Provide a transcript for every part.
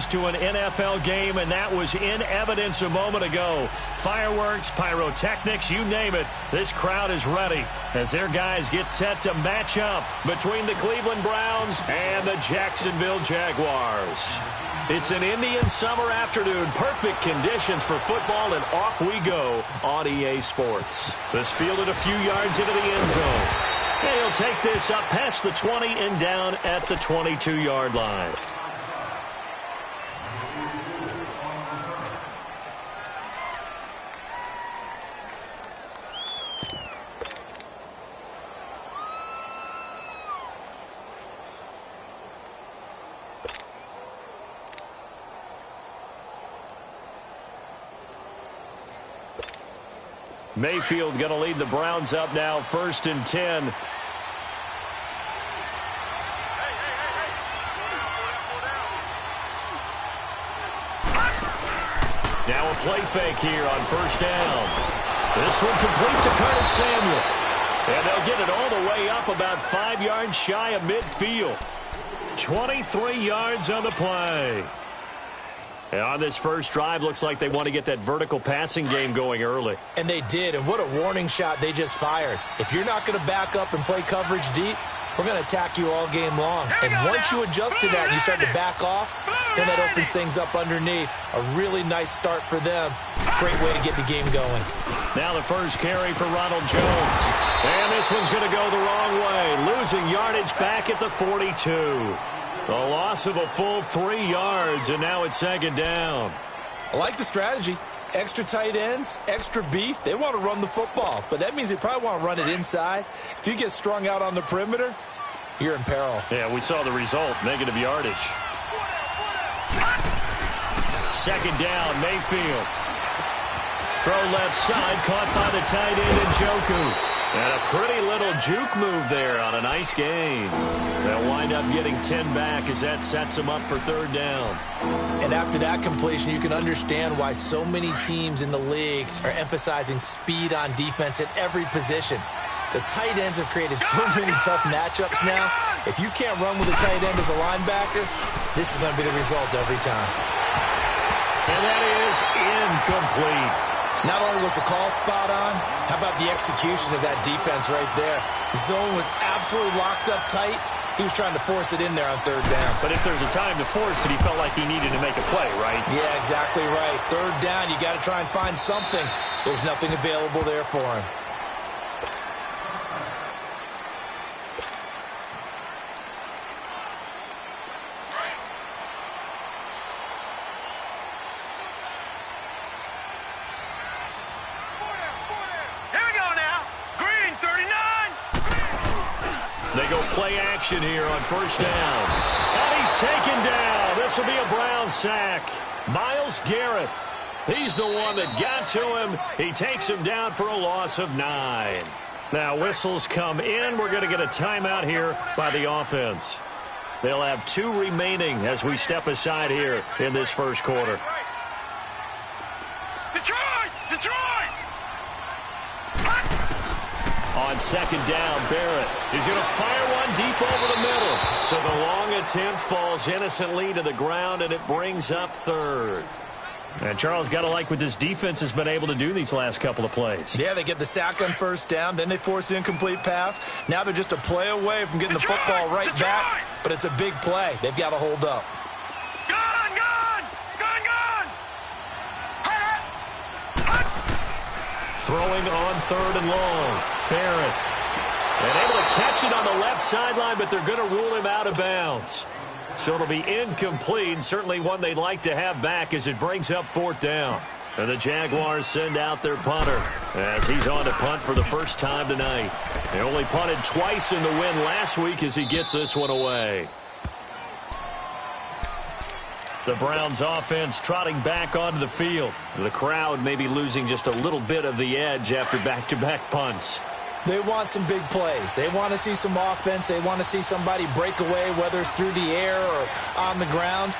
fans to an NFL game, and that was in evidence a moment ago. Fireworks, pyrotechnics, you name it. This crowd is ready as their guys get set to match up between the Cleveland Browns and the Jacksonville Jaguars. It's an Indian summer afternoon. Perfect conditions for football, and off we go on EA Sports. This fielded a few yards into the end zone. And he'll take this up past the 20 and down at the 22-yard line. Mayfield going to lead the Browns up now, 1st and 10. Now a play fake here on 1st down. This one complete to Curtis Samuel. And they'll get it all the way up about 5 yards shy of midfield. 23 yards on the play. And on this first drive, looks like they want to get that vertical passing game going early. And they did, and what a warning shot they just fired. If you're not going to back up and play coverage deep, we're going to attack you all game long. And once you adjust to that and you start to back off, then that opens things up underneath. A really nice start for them. Great way to get the game going. Now the first carry for Ronald Jones. And this one's going to go the wrong way. Losing yardage back at the 42. A loss of a full 3 yards, and now it's 2nd down. I like the strategy. Extra tight ends, extra beef. They want to run the football, but that means they probably want to run it inside. If you get strung out on the perimeter, you're in peril. Yeah, we saw the result, negative yardage. 2nd down, Mayfield. Throw left side, caught by the tight end Njoku. And a pretty little juke move there on a nice gain. They'll wind up getting 10 back as that sets them up for 3rd down. And after that completion, you can understand why so many teams in the league are emphasizing speed on defense at every position. The tight ends have created so many tough matchups now. If you can't run with a tight end as a linebacker, this is going to be the result every time. And that is incomplete. Not only was the call spot on, how about the execution of that defense right there? The zone was absolutely locked up tight. He was trying to force it in there on 3rd down. But if there's a time to force it, he felt like he needed to make a play, right? Yeah, exactly right. 3rd down, you got to try and find something. There's nothing available there for him. They go play action here on 1st down. And he's taken down. This will be a Brown sack. Myles Garrett. He's the one that got to him. He takes him down for a loss of 9. Now whistles come in. We're going to get a timeout here by the offense. They'll have 2 remaining as we step aside here in this first quarter. On 2nd down, Barrett is going to fire one deep over the middle. So the long attempt falls innocently to the ground, and it brings up 3rd. And Charles, got to like what this defense has been able to do these last couple of plays. Yeah, they get the sack on 1st down, then they force the incomplete pass. Now they're just a play away from getting the football right back, but it's a big play. They've got to hold up. Throwing on 3rd and long. Barrett. And able to catch it on the left sideline, but they're going to rule him out of bounds. So it'll be incomplete, certainly one they'd like to have back as it brings up 4th down. And the Jaguars send out their punter as he's on to punt for the first time tonight. They only punted twice in the win last week as he gets this one away. The Browns offense trotting back onto the field. The crowd may be losing just a little bit of the edge after back-to-back punts. They want some big plays. They want to see some offense. They want to see somebody break away, whether it's through the air or on the ground.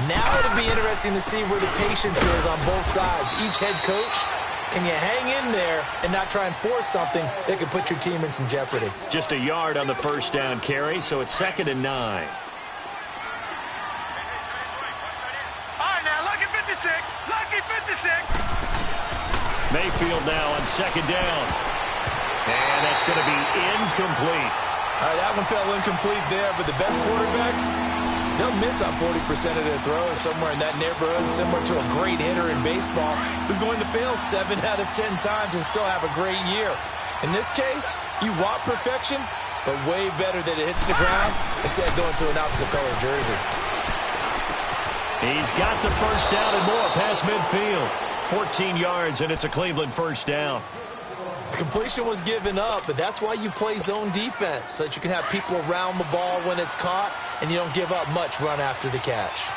Now it'll be interesting to see where the patience is on both sides. Each head coach, can you hang in there and not try and force something that could put your team in some jeopardy? Just a yard on the 1st down carry, so it's 2nd and 9. Lucky 56. Mayfield now on second down. And that's going to be incomplete. All right, that one fell incomplete there, but the best quarterbacks, they'll miss on 40% of their throws, somewhere in that neighborhood, similar to a great hitter in baseball who's going to fail 7 out of 10 times and still have a great year. In this case, you want perfection, but way better that it hits the ground instead of going to an opposite color jersey. He's got the first down and more past midfield. 14 yards, and it's a Cleveland first down. Completion was given up, but that's why you play zone defense, so that you can have people around the ball when it's caught, and you don't give up much run after the catch.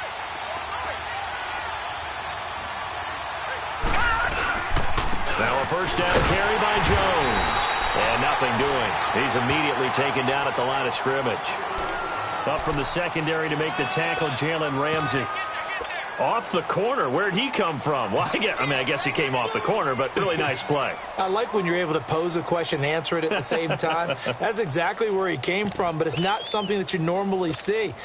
Now a first down carry by Jones. And nothing doing. He's immediately taken down at the line of scrimmage. Up from the secondary to make the tackle, Jalen Ramsey. Off the corner. Where'd he come from? Well, I guess he came off the corner, but really nice play. I like when you're able to pose a question and answer it at the same time. That's exactly where he came from, but it's not something that you normally see.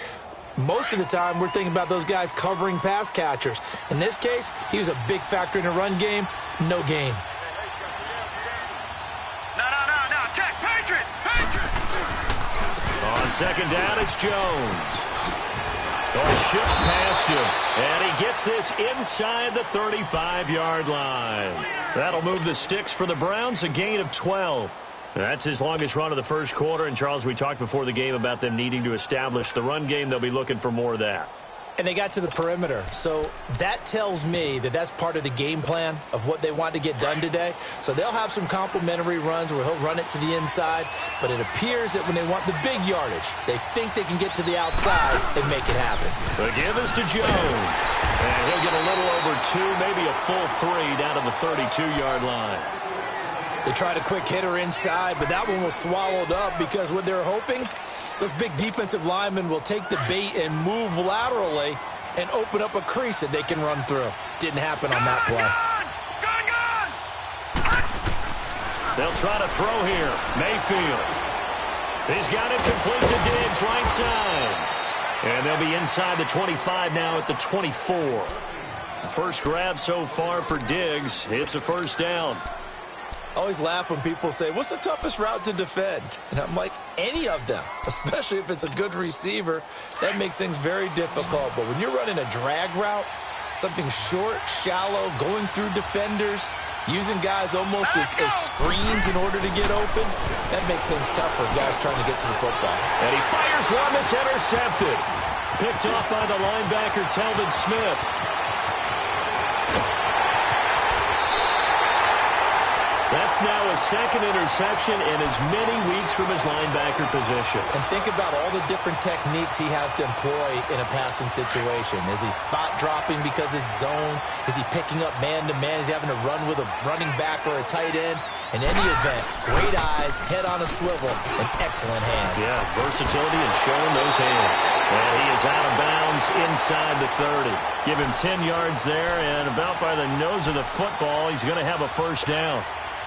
Most of the time, we're thinking about those guys covering pass catchers. In this case, he was a big factor in the run game. No gain. No. Check. Patriot. On second down, it's Jones. Shifts past him, and he gets this inside the 35-yard line. That'll move the sticks for the Browns, a gain of 12. That's his longest run of the first quarter, and Charles, we talked before the game about them needing to establish the run game. They'll be looking for more of that. And they got to the perimeter. So that tells me that that's part of the game plan of what they want to get done today. So they'll have some complimentary runs where he'll run it to the inside. But it appears that when they want the big yardage, they think they can get to the outside and make it happen. The give is to Jones. And he'll get a little over 2, maybe a full 3 down to the 32-yard line. They tried a quick hitter inside, but that one was swallowed up because what they're hoping, those big defensive linemen will take the bait and move laterally and open up a crease that they can run through. Didn't happen on that play. They'll try to throw here. Mayfield. He's got it complete to Diggs, right side. And they'll be inside the 25 now at the 24. First grab so far for Diggs. It's a first down. I always laugh when people say, what's the toughest route to defend? And I'm like, any of them, especially if it's a good receiver. That makes things very difficult. But when you're running a drag route, something short, shallow, going through defenders, using guys almost as screens in order to get open, that makes things tough for guys trying to get to the football. And he fires one that's intercepted. Picked off by the linebacker, Telvin Smith. That's now a second interception in as many weeks from his linebacker position. And think about all the different techniques he has to employ in a passing situation. Is he spot dropping because it's zone? Is he picking up man-to-man? Is he having to run with a running back or a tight end? In any event, great eyes, head on a swivel, and excellent hands. Yeah, versatility and showing those hands. And he is out of bounds inside the 30. Give him 10 yards there, and about by the nose of the football, he's going to have a first down.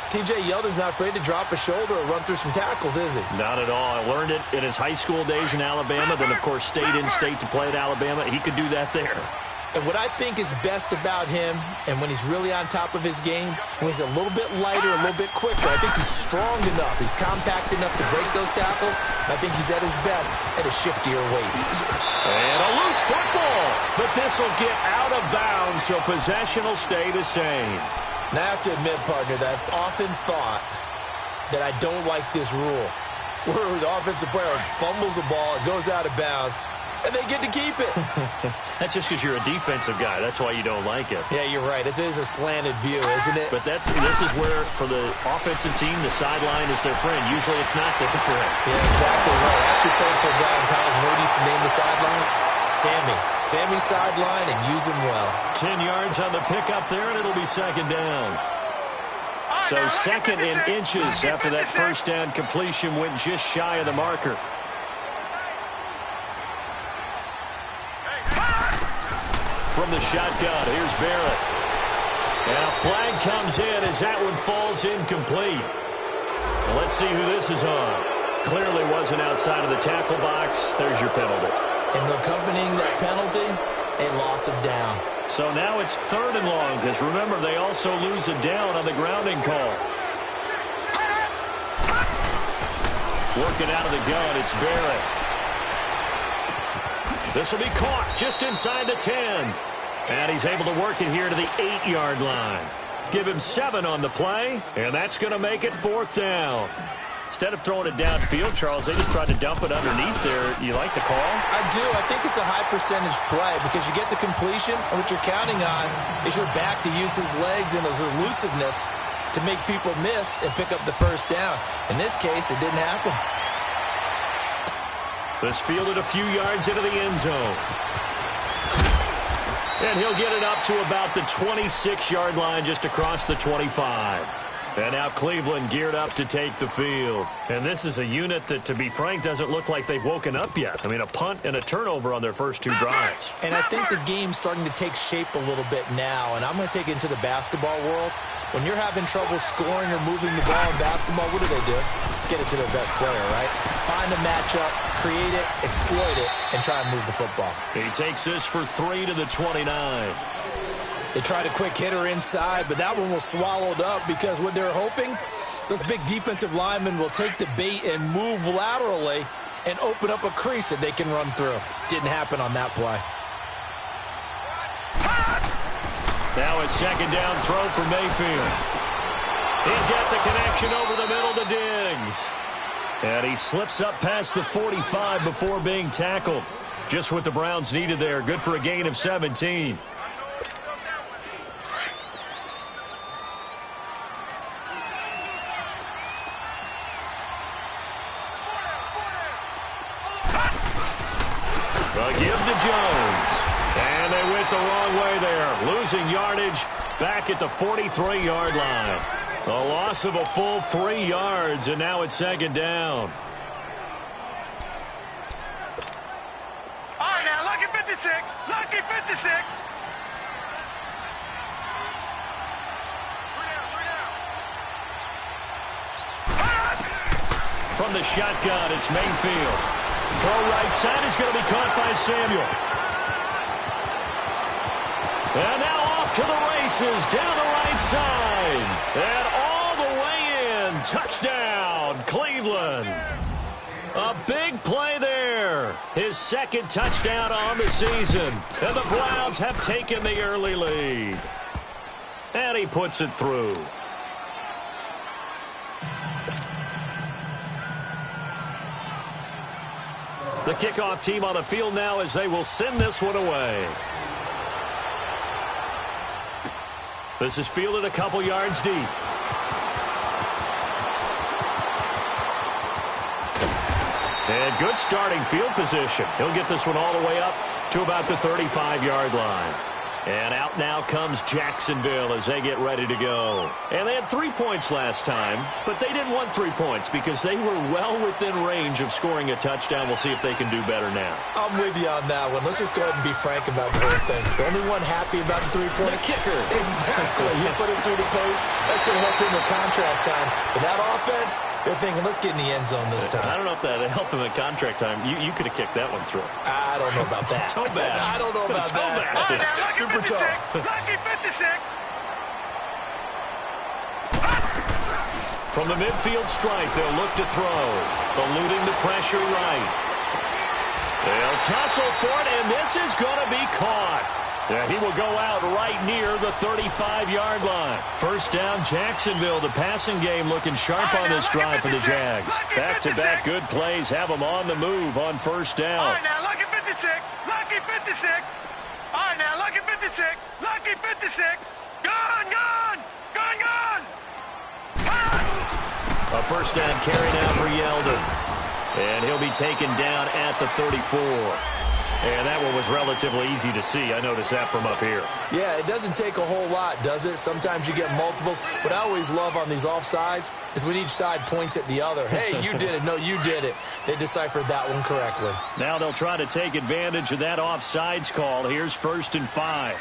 T.J. Yeldon's not afraid to drop a shoulder or run through some tackles, is he? Not at all. I learned it in his high school days in Alabama, then, of course, stayed in state to play at Alabama. He could do that there. And what I think is best about him, and when he's really on top of his game, when he's a little bit lighter, a little bit quicker, I think he's strong enough, he's compact enough to break those tackles. I think he's at his best at a shiftier weight. And a loose football, but this will get out of bounds, so possession will stay the same. Now, I have to admit, partner, that I've often thought that I don't like this rule, where the offensive player fumbles the ball, it goes out of bounds, and they get to keep it. That's just because you're a defensive guy. That's why you don't like it. Yeah, you're right. It is a slanted view, isn't it? But this is where, for the offensive team, the sideline is their friend. Usually it's not their friend. Yeah, exactly right. I actually played for a guy in college. You know what he used to name the sideline? Sammy sideline, and use him well. 10 yards on the pickup there, and it'll be second down. So second in inches after that first down completion went just shy of the marker. From the shotgun, here's Barrett. And a flag comes in as that one falls incomplete. Well, let's see who this is on. Clearly wasn't outside of the tackle box. There's your penalty. And accompanying that penalty, a loss of down. So now it's 3rd and long, because remember, they also lose a down on the grounding call. Working out of the gun, it's Barrett. This will be caught just inside the 10. And he's able to work it here to the 8-yard line. Give him 7 on the play, and that's going to make it 4th down. Instead of throwing it downfield, Charles, they just tried to dump it underneath there. You like the call? I do. I think it's a high-percentage play because you get the completion, and what you're counting on is your back to use his legs and his elusiveness to make people miss and pick up the 1st down. In this case, it didn't happen. This fielded a few yards into the end zone. And he'll get it up to about the 26-yard line just across the 25. And now Cleveland geared up to take the field. And this is a unit that, to be frank, doesn't look like they've woken up yet. I mean, a punt and a turnover on their first 2 drives. And I think the game's starting to take shape a little bit now. And I'm going to take it into the basketball world. When you're having trouble scoring or moving the ball in basketball, what do? Get it to their best player, right? Find a matchup, create it, exploit it, and try and move the football. He takes this for 3 to the 29. They tried a quick hitter inside, but that one was swallowed up because what they're hoping, those big defensive linemen will take the bait and move laterally and open up a crease that they can run through. Didn't happen on that play. Now a 2nd down throw for Mayfield. He's got the connection over the middle to Diggs. And he slips up past the 45 before being tackled. Just what the Browns needed there. Good for a gain of 17. The give to Jones. And they went the wrong way there. Losing yardage back at the 43-yard line. A loss of a full 3 yards, and now it's 2nd down. All right, now, lucky 56. Lucky 56. From the shotgun, it's Mayfield. Throw right side is going to be caught by Samuel. And now off to the races, down the right side. And all the way in. Touchdown, Cleveland. A big play there. His 2nd touchdown on the season. And the Browns have taken the early lead. And he puts it through. The kickoff team on the field now as they will send this one away. This is fielded a couple yards deep. And good starting field position. He'll get this one all the way up to about the 35-yard line. And out now comes Jacksonville as they get ready to go. And they had 3 points last time, but they didn't want 3 points because they were well within range of scoring a touchdown. We'll see if they can do better now. I'm with you on that one. Let's just go ahead and be frank about the whole thing. The only one happy about the 3-point? The kicker. Exactly. You put him through the post. That's going to help him with contract time. But that offense, they're thinking, let's get in the end zone this time. I don't know if that helped him in contract time. You could have kicked that one through. I don't know about that. Toe bash. I don't know about Toe that. bash. All right, now, lucky Super 56. toe. Lucky 56. From the midfield stripe, they'll look to throw. Eluding the pressure right. They'll tussle for it, and this is going to be caught. Yeah, he will go out right near the 35-yard line. 1st down, Jacksonville. The passing game looking sharp on this drive for the Jags. Back-to-back good plays have them on the move on 1st down. All right, now, lucky 56. Lucky 56. All right, now, lucky 56. Lucky 56. Gone, gone. Gone, gone. A 1st down carry now for Yeldon. And he'll be taken down at the 34. And that one was relatively easy to see. I noticed that from up here. Yeah, it doesn't take a whole lot, does it? Sometimes you get multiples. What I always love on these offsides is when each side points at the other. Hey, you did it. No, you did it. They deciphered that one correctly. Now they'll try to take advantage of that offsides call. Here's 1st and 5.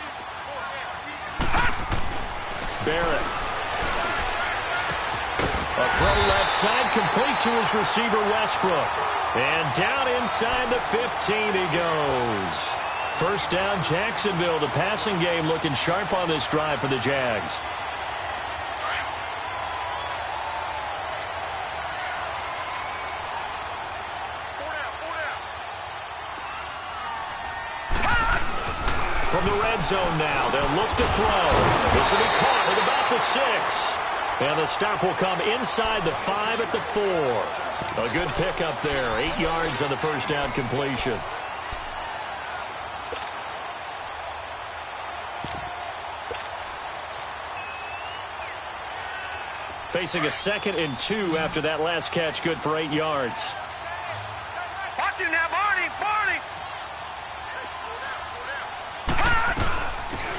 Barrett. A throw left side, complete to his receiver, Westbrook. And down inside the 15 he goes. First down, Jacksonville. The passing game looking sharp on this drive for the Jags. From the red zone now, they'll look to throw. This will be caught at about the 6. And the stop will come inside the 5 at the 4. A good pickup there. 8 yards on the first down completion. Facing a 2nd and 2 after that last catch, good for 8 yards. Watch him now, Barney! Barney!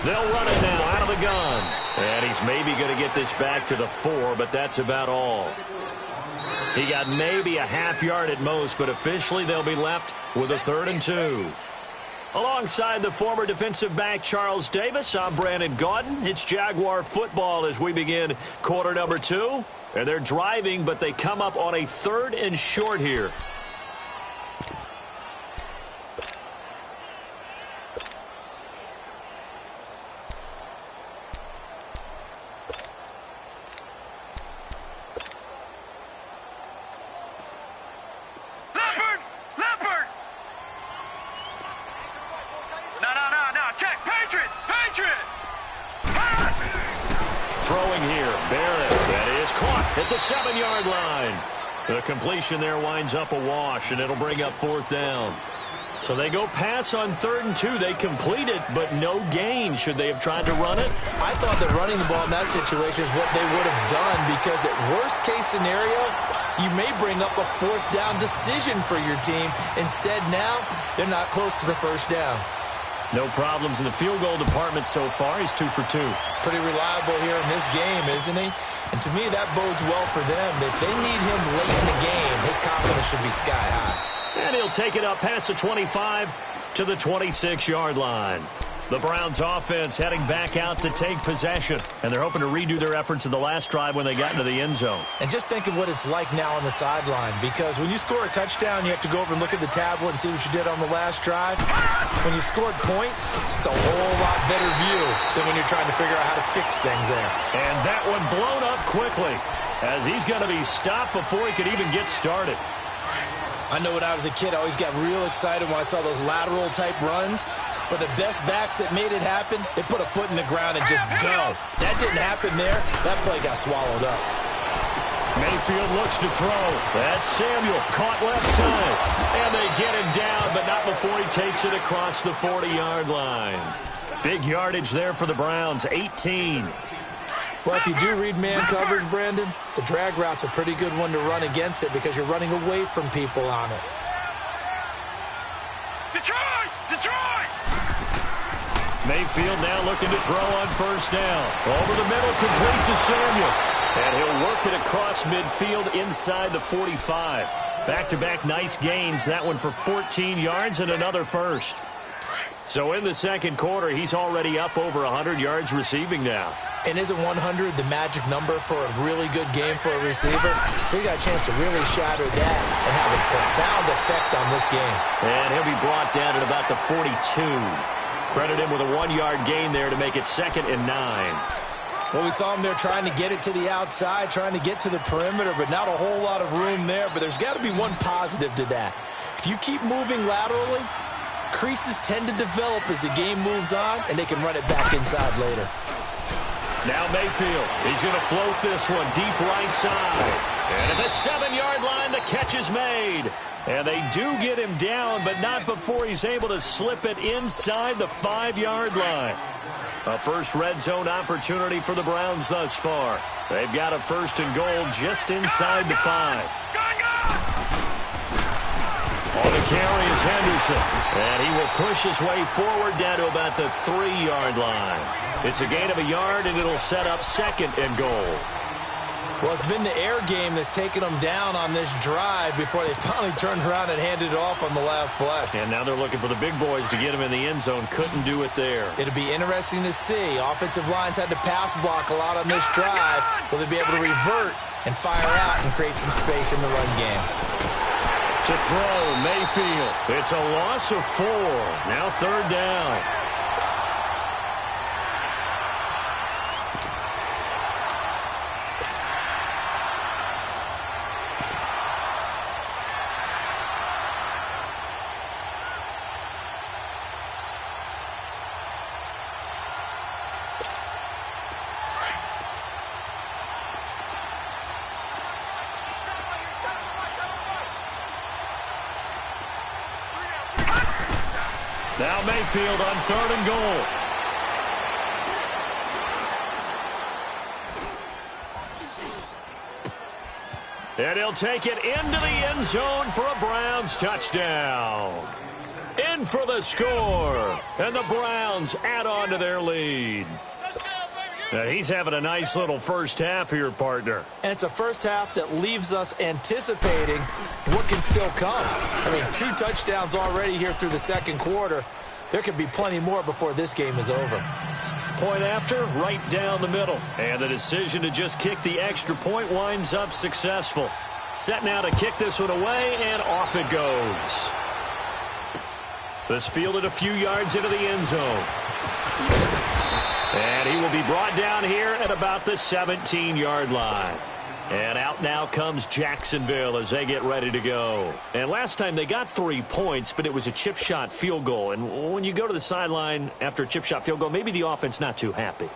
They'll run it now out of the gun. And he's maybe going to get this back to the 4, but that's about all. He got maybe a half yard at most, but officially they'll be left with a 3rd and 2. Alongside the former defensive back Charles Davis, I'm Brandon Gaudin. It's Jaguar football as we begin quarter number 2. And they're driving, but they come up on a 3rd and short here. At the 7-yard line. The completion there winds up a wash, and it'll bring up 4th down. So they go pass on 3rd and 2. They complete it, but no gain. Should they have tried to run it? I thought that running the ball in that situation is what they would have done, because at worst case scenario, you may bring up a 4th down decision for your team. Instead, now, they're not close to the first down. No problems in the field goal department so far. He's 2 for 2. Pretty reliable here in this game, isn't he? And to me, that bodes well for them. If they need him late in the game, his confidence should be sky high. And he'll take it up past the 25 to the 26-yard line. The Browns offense heading back out to take possession. And they're hoping to redo their efforts in the last drive when they got into the end zone. And just think of what it's like now on the sideline. Because when you score a touchdown, you have to go over and look at the tablet and see what you did on the last drive. When you scored points, it's a whole lot better view than when you're trying to figure out how to fix things there. And that one blown up quickly as he's going to be stopped before he could even get started. I know when I was a kid, I always got real excited when I saw those lateral-type runs. But the best backs that made it happen, they put a foot in the ground and just go. That didn't happen there. That play got swallowed up. Mayfield looks to throw. That's Samuel, caught left side. And they get him down, but not before he takes it across the 40-yard line. Big yardage there for the Browns, 18. Well, if you do read man coverage, Brandon, the drag route's a pretty good one to run against it because you're running away from people on it. Detroit! Detroit! Mayfield now looking to throw on first down. Over the middle, complete to Samuel. And he'll work it across midfield inside the 45. Back-to-back nice gains. That one for 14 yards and another first. So in the second quarter, he's already up over 100 yards receiving now. And isn't 100 the magic number for a really good game for a receiver? So he got a chance to really shatter that and have a profound effect on this game. And he'll be brought down at about the 42. Credit him with a 1-yard gain there to make it 2nd and 9. Well, we saw him there trying to get it to the outside, trying to get to the perimeter, but not a whole lot of room there. But there's got to be one positive to that. If you keep moving laterally, creases tend to develop as the game moves on, and they can run it back inside later. Now Mayfield, he's going to float this one deep right side. And at the 7-yard line, the catch is made. And they do get him down, but not before he's able to slip it inside the 5-yard line. A first red zone opportunity for the Browns thus far. They've got a 1st and goal just inside the 5. On the carry is Henderson. And he will push his way forward down to about the 3-yard line. It's a gain of a yard, and it'll set up 2nd and goal. Well, it's been the air game that's taken them down on this drive before they finally turned around and handed it off on the last play. And now they're looking for the big boys to get him in the end zone. Couldn't do it there. It'll be interesting to see. Offensive lines had to pass block a lot on this drive. Will they be able to revert and fire out and create some space in the run game? To throw, Mayfield. It's a loss of 4. Now 3rd down. Now Mayfield on 3rd and goal. And he'll take it into the end zone for a Browns touchdown. In for the score. And the Browns add on to their lead. Now he's having a nice little first half here, partner. And it's a first half that leaves us anticipating what can still come. I mean, 2 touchdowns already here through the second quarter. There could be plenty more before this game is over. Point after, right down the middle. And the decision to just kick the extra point winds up successful. Set now to kick this one away, and off it goes. This fielded a few yards into the end zone. And he will be brought down here at about the 17-yard line. And out now comes Jacksonville as they get ready to go. And last time they got 3 points, but it was a chip shot field goal. And when you go to the sideline after a chip shot field goal, maybe the offense not too happy.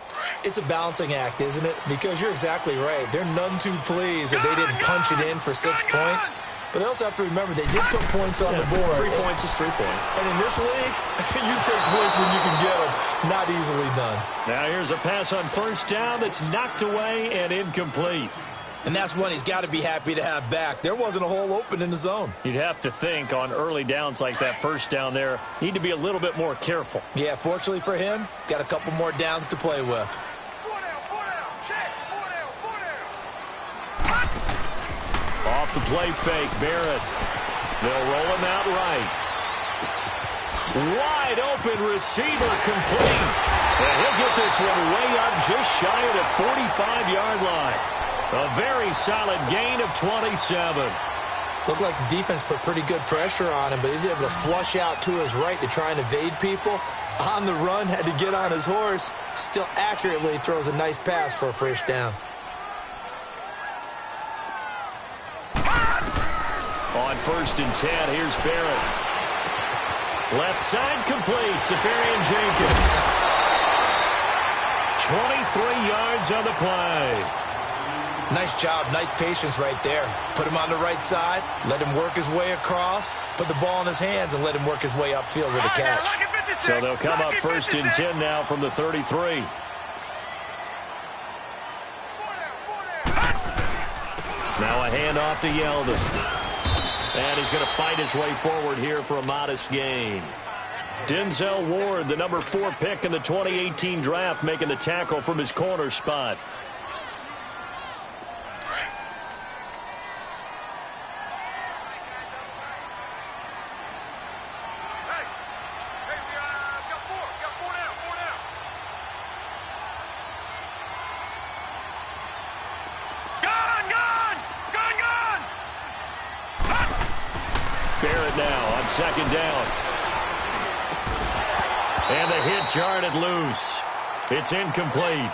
It's a balancing act, isn't it? Because you're exactly right. They're none too pleased that they didn't punch it in for 6 points. But they also have to remember they did put points on the board. 3 points is 3 points. And in this league, you take points when you can get them. Not easily done. Now here's a pass on 1st down that's knocked away and incomplete. And that's one he's got to be happy to have back. There wasn't a hole open in the zone. You'd have to think on early downs like that 1st down there, need to be a little bit more careful. Yeah, fortunately for him, got a couple more downs to play with. 4 down, check, 4 down. Off the play fake, Barrett. They'll roll him out right. Wide open receiver complete. And he'll get this one way up just shy of the 45-yard line. A very solid gain of 27. Looked like the defense put pretty good pressure on him, but he's able to flush out to his right to try and evade people. On the run, had to get on his horse. Still accurately throws a nice pass for a 1st down. On 1st and 10, here's Barrett. Left side complete, Safarian Jenkins. 23 yards on the play. Nice job, nice patience right there. Put him on the right side, let him work his way across, put the ball in his hands, and let him work his way upfield with a catch. So they'll come up 1st and 10 now from the 33. Now a handoff to Yeldon. And he's going to fight his way forward here for a modest gain. Denzel Ward, the number 4 pick in the 2018 draft, making the tackle from his corner spot. Barrett now on 2nd down. And the hit jarred loose. It's incomplete.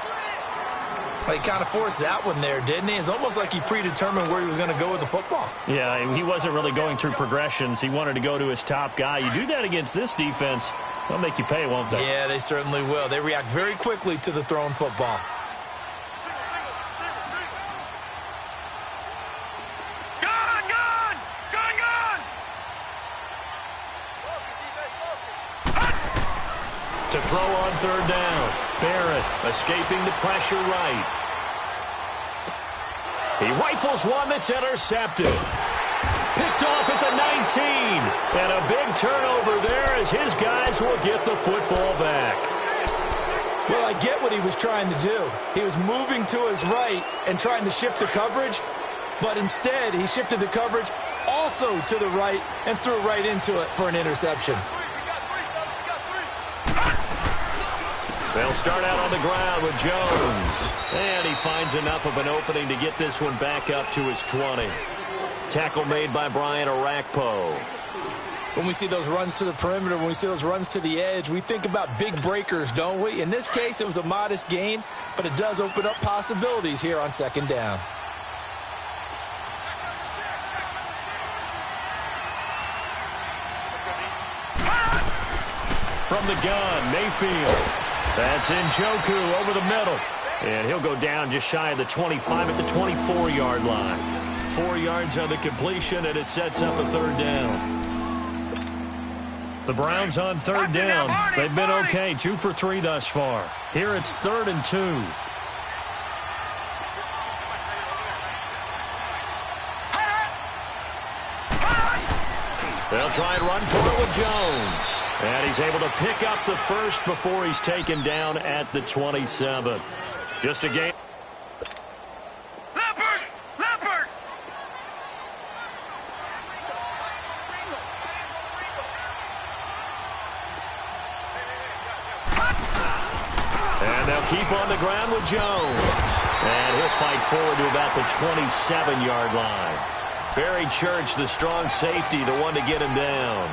Well, he kind of forced that one there, didn't he? It's almost like he predetermined where he was going to go with the football. Yeah, he wasn't really going through progressions. He wanted to go to his top guy. You do that against this defense, they'll make you pay, won't they? Yeah, they certainly will. They react very quickly to the thrown football. To throw on 3rd down. Barrett escaping the pressure right. He rifles one that's intercepted. Picked off at the 19. And a big turnover there as his guys will get the football back. Well, I get what he was trying to do. He was moving to his right and trying to shift the coverage, but instead he shifted the coverage also to the right and threw right into it for an interception. They'll start out on the ground with Jones. And he finds enough of an opening to get this one back up to his 20. Tackle made by Brian Orakpo. When we see those runs to the perimeter, when we see those runs to the edge, we think about big breakers, don't we? In this case, it was a modest gain, but it does open up possibilities here on second down. From the gun, Mayfield. That's Njoku over the middle. And he'll go down just shy of the 25 at the 24-yard line. 4 yards on the completion, and it sets up a third down. The Browns on third down. They've been okay, 2 for 3 thus far. Here it's 3rd and 2. They'll try and run for it with Jones. And he's able to pick up the first before he's taken down at the 27. Just a game. Leopard! And they'll keep on the ground with Jones. And he'll fight forward to about the 27-yard line. Barry Church, the strong safety, the one to get him down.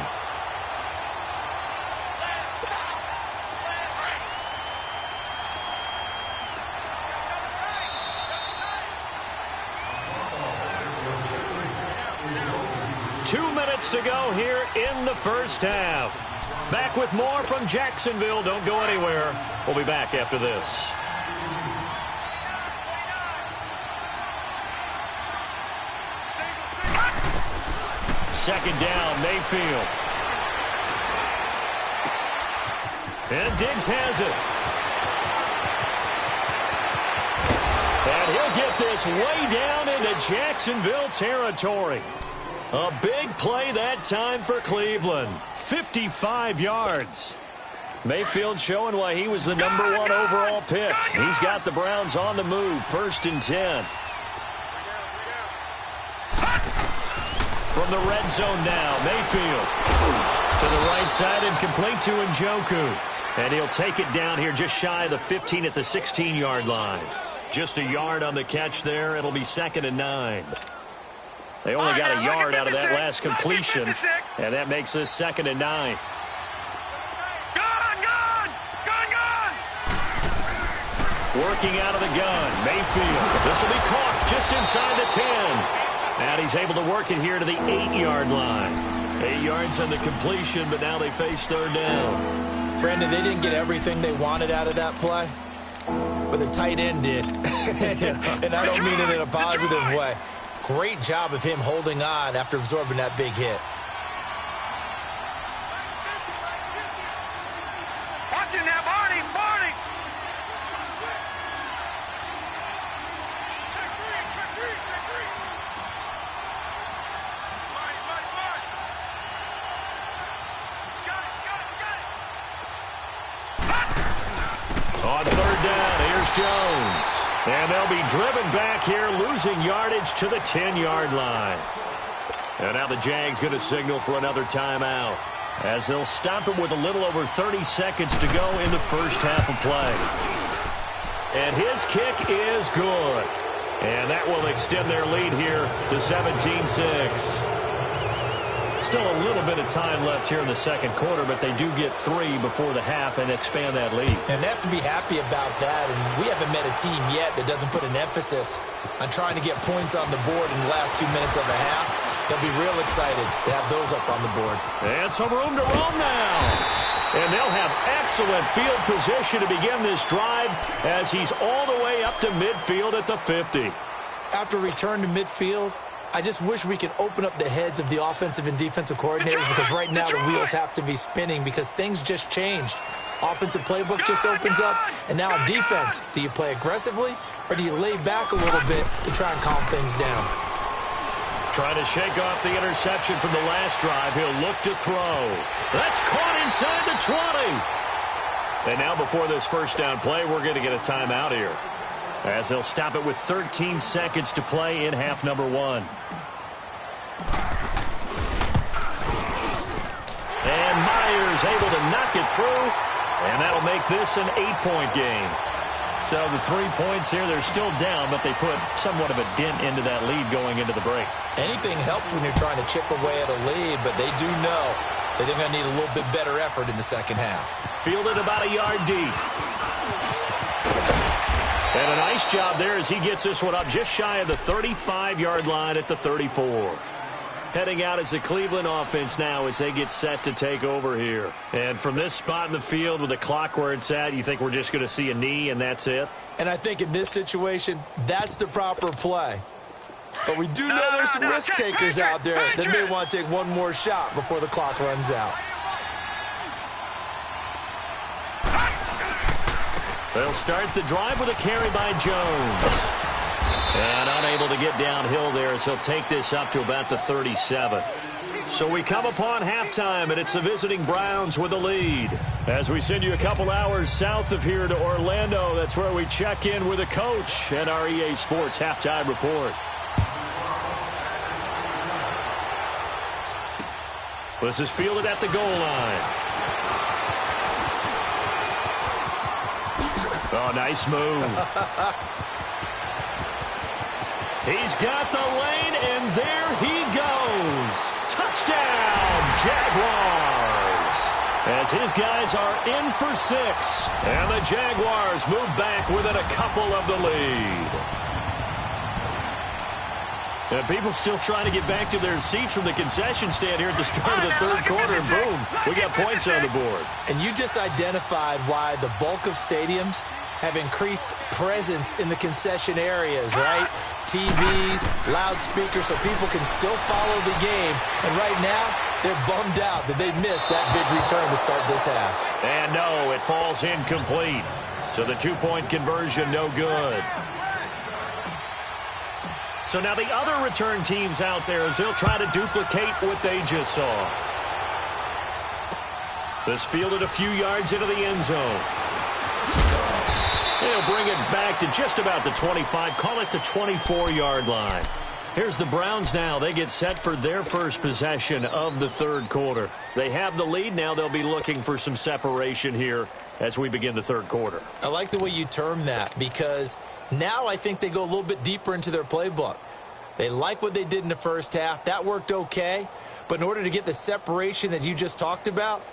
To go here in the first half. Back with more from Jacksonville. Don't go anywhere. We'll be back after this. Second down, Mayfield. And Diggs has it. And he'll get this way down into Jacksonville territory. A big play that time for Cleveland. 55 yards. Mayfield showing why he was the #1 overall pick. He's got the Browns on the move. 1st and 10. From the red zone now, Mayfield. To the right side and complete to Njoku. And he'll take it down here just shy of the 15 at the 16-yard line. Just a yard on the catch there. It'll be 2nd and 9. They only got a yard out of that last completion, and that makes this 2nd and 9. Gun! Working out of the gun, Mayfield. This will be caught just inside the 10. And he's able to work it here to the 8-yard line. 8 yards on the completion, but now they face 3rd down. Brandon, they didn't get everything they wanted out of that play, but the tight end did. And I don't mean it in a positive way. Great job of him holding on after absorbing that big hit. Watching that, Barney! On 3rd down, here's Jones. And they'll be driven back here, losing yardage to the 10-yard line. And now the Jags going to signal for another timeout, as they'll stop it with a little over 30 seconds to go in the first half of play. And his kick is good. And that will extend their lead here to 17-6. Still a little bit of time left here in the second quarter, but they do get 3 before the half and expand that lead. And they have to be happy about that. And we haven't met a team yet that doesn't put an emphasis on trying to get points on the board in the last 2 minutes of the half. They'll be real excited to have those up on the board. And some room to roam now. And they'll have excellent field position to begin this drive as he's all the way up to midfield at the 50. After return to midfield, I just wish we could open up the heads of the offensive and defensive coordinators, because right now the wheels have to be spinning because things just changed. Offensive playbook just opens up, and now on defense, do you play aggressively or do you lay back a little bit to try and calm things down? Trying to shake off the interception from the last drive. He'll look to throw. That's caught inside the 20. And now before this first down play, we're going to get a timeout here, as they'll stop it with 13 seconds to play in half number 1. And Myers able to knock it through, and that'll make this an 8-point game. So the 3 points here, they're still down, but they put somewhat of a dent into that lead going into the break. Anything helps when you're trying to chip away at a lead, but they do know that they're going to need a little bit better effort in the second half. Fielded about a yard deep. And a nice job there as he gets this one up just shy of the 35-yard line at the 34. Heading out as the Cleveland offense now as they get set to take over here. And from this spot in the field with the clock where it's at, you think we're just going to see a knee and that's it? And I think in this situation, that's the proper play. But we do know there's some risk takers out there that may want to take one more shot before the clock runs out. They'll start the drive with a carry by Jones. And unable to get downhill there as he'll take this up to about the 37. So we come upon halftime, and it's the visiting Browns with the lead. As we send you a couple hours south of here to Orlando, that's where we check in with the coach and our EA Sports halftime report. This is fielded at the goal line. Oh, nice move. He's got the lane, and there he goes. Touchdown, Jaguars. As his guys are in for 6. And the Jaguars move back within a couple of the lead. And people still trying to get back to their seats from the concession stand here at the start of the third quarter, and boom, we got points on the board. And you just identified why the bulk of stadiums have increased presence in the concession areas, right? TVs, loudspeakers, so people can still follow the game. And right now, they're bummed out that they missed that big return to start this half. And no, it falls incomplete. So the 2-point conversion, no good. So now the other return teams out there as they'll try to duplicate what they just saw. This fielded a few yards into the end zone. They'll bring it back to just about the 25, call it the 24-yard line. Here's the Browns now. They get set for their first possession of the third quarter. They have the lead now. They'll be looking for some separation here as we begin the third quarter. I like the way you term that because now I think they go a little bit deeper into their playbook. They like what they did in the first half. That worked okay. But in order to get the separation that you just talked about,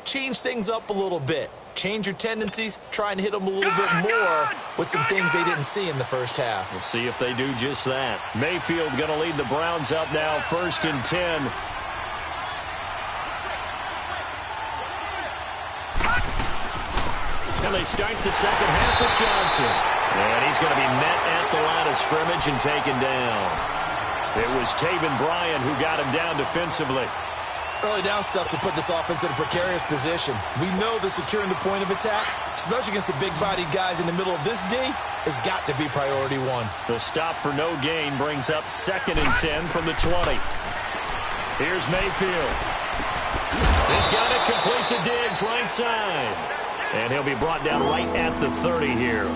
change things up a little bit. Change your tendencies, try and hit them a little bit more with some things they didn't see in the first half. We'll see if they do just that. Mayfield going to lead the Browns up now, 1st and 10. And they start the second half with Johnson. And he's going to be met at the line of scrimmage and taken down. It was Taven Bryan who got him down defensively. Early down stuff to put this offense in a precarious position. We know that securing the point of attack, especially against the big-bodied guys in the middle of this D, has got to be priority one. The stop for no gain brings up 2nd and 10 from the 20. Here's Mayfield. He's got it complete to Diggs, right side. And he'll be brought down right at the 30 here.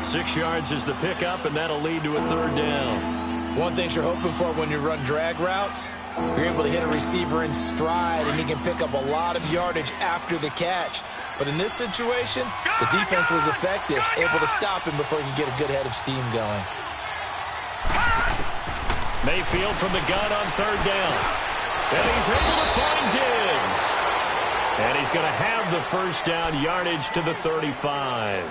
6 yards is the pickup, and that'll lead to a 3rd down. One thing you're hoping for when you run drag routes, you're able to hit a receiver in stride, and he can pick up a lot of yardage after the catch. But in this situation, the defense was effective, able to stop him before he could get a good head of steam going. Mayfield from the gun on 3rd down. And he's able to find Diggs. And he's going to have the 1st down yardage to the 35.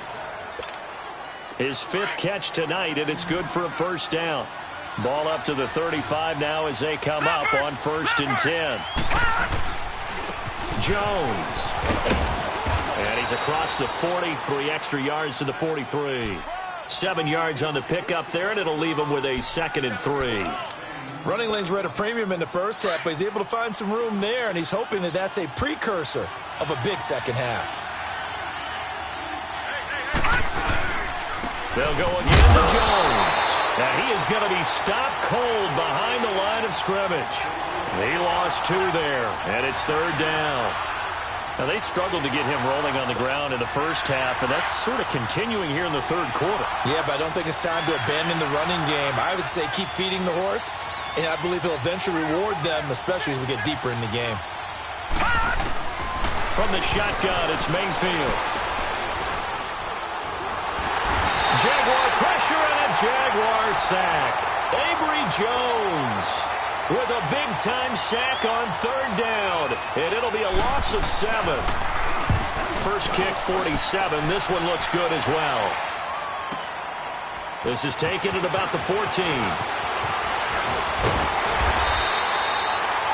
His 5th catch tonight, and it's good for a 1st down. Ball up to the 35 now as they come up on 1st and 10. Jones. And he's across the 40, 3 extra yards to the 43. 7 yards on the pickup there, and it'll leave him with a 2nd and 3. Running lanes were at a premium in the first half, but he's able to find some room there, and he's hoping that that's a precursor of a big second half. They'll go again to Jones. Now he is going to be stopped cold behind the line of scrimmage. He lost 2 there, and it's 3rd down. Now they struggled to get him rolling on the ground in the first half, and that's sort of continuing here in the third quarter. Yeah, but I don't think it's time to abandon the running game. I would say keep feeding the horse, and I believe he'll eventually reward them, especially as we get deeper in the game. From the shotgun, it's Mayfield. Jaguar pressure and a Jaguar sack. Avery Jones with a big-time sack on third down. And it'll be a loss of 7. First kick, 47. This one looks good as well. This is taken at about the 14.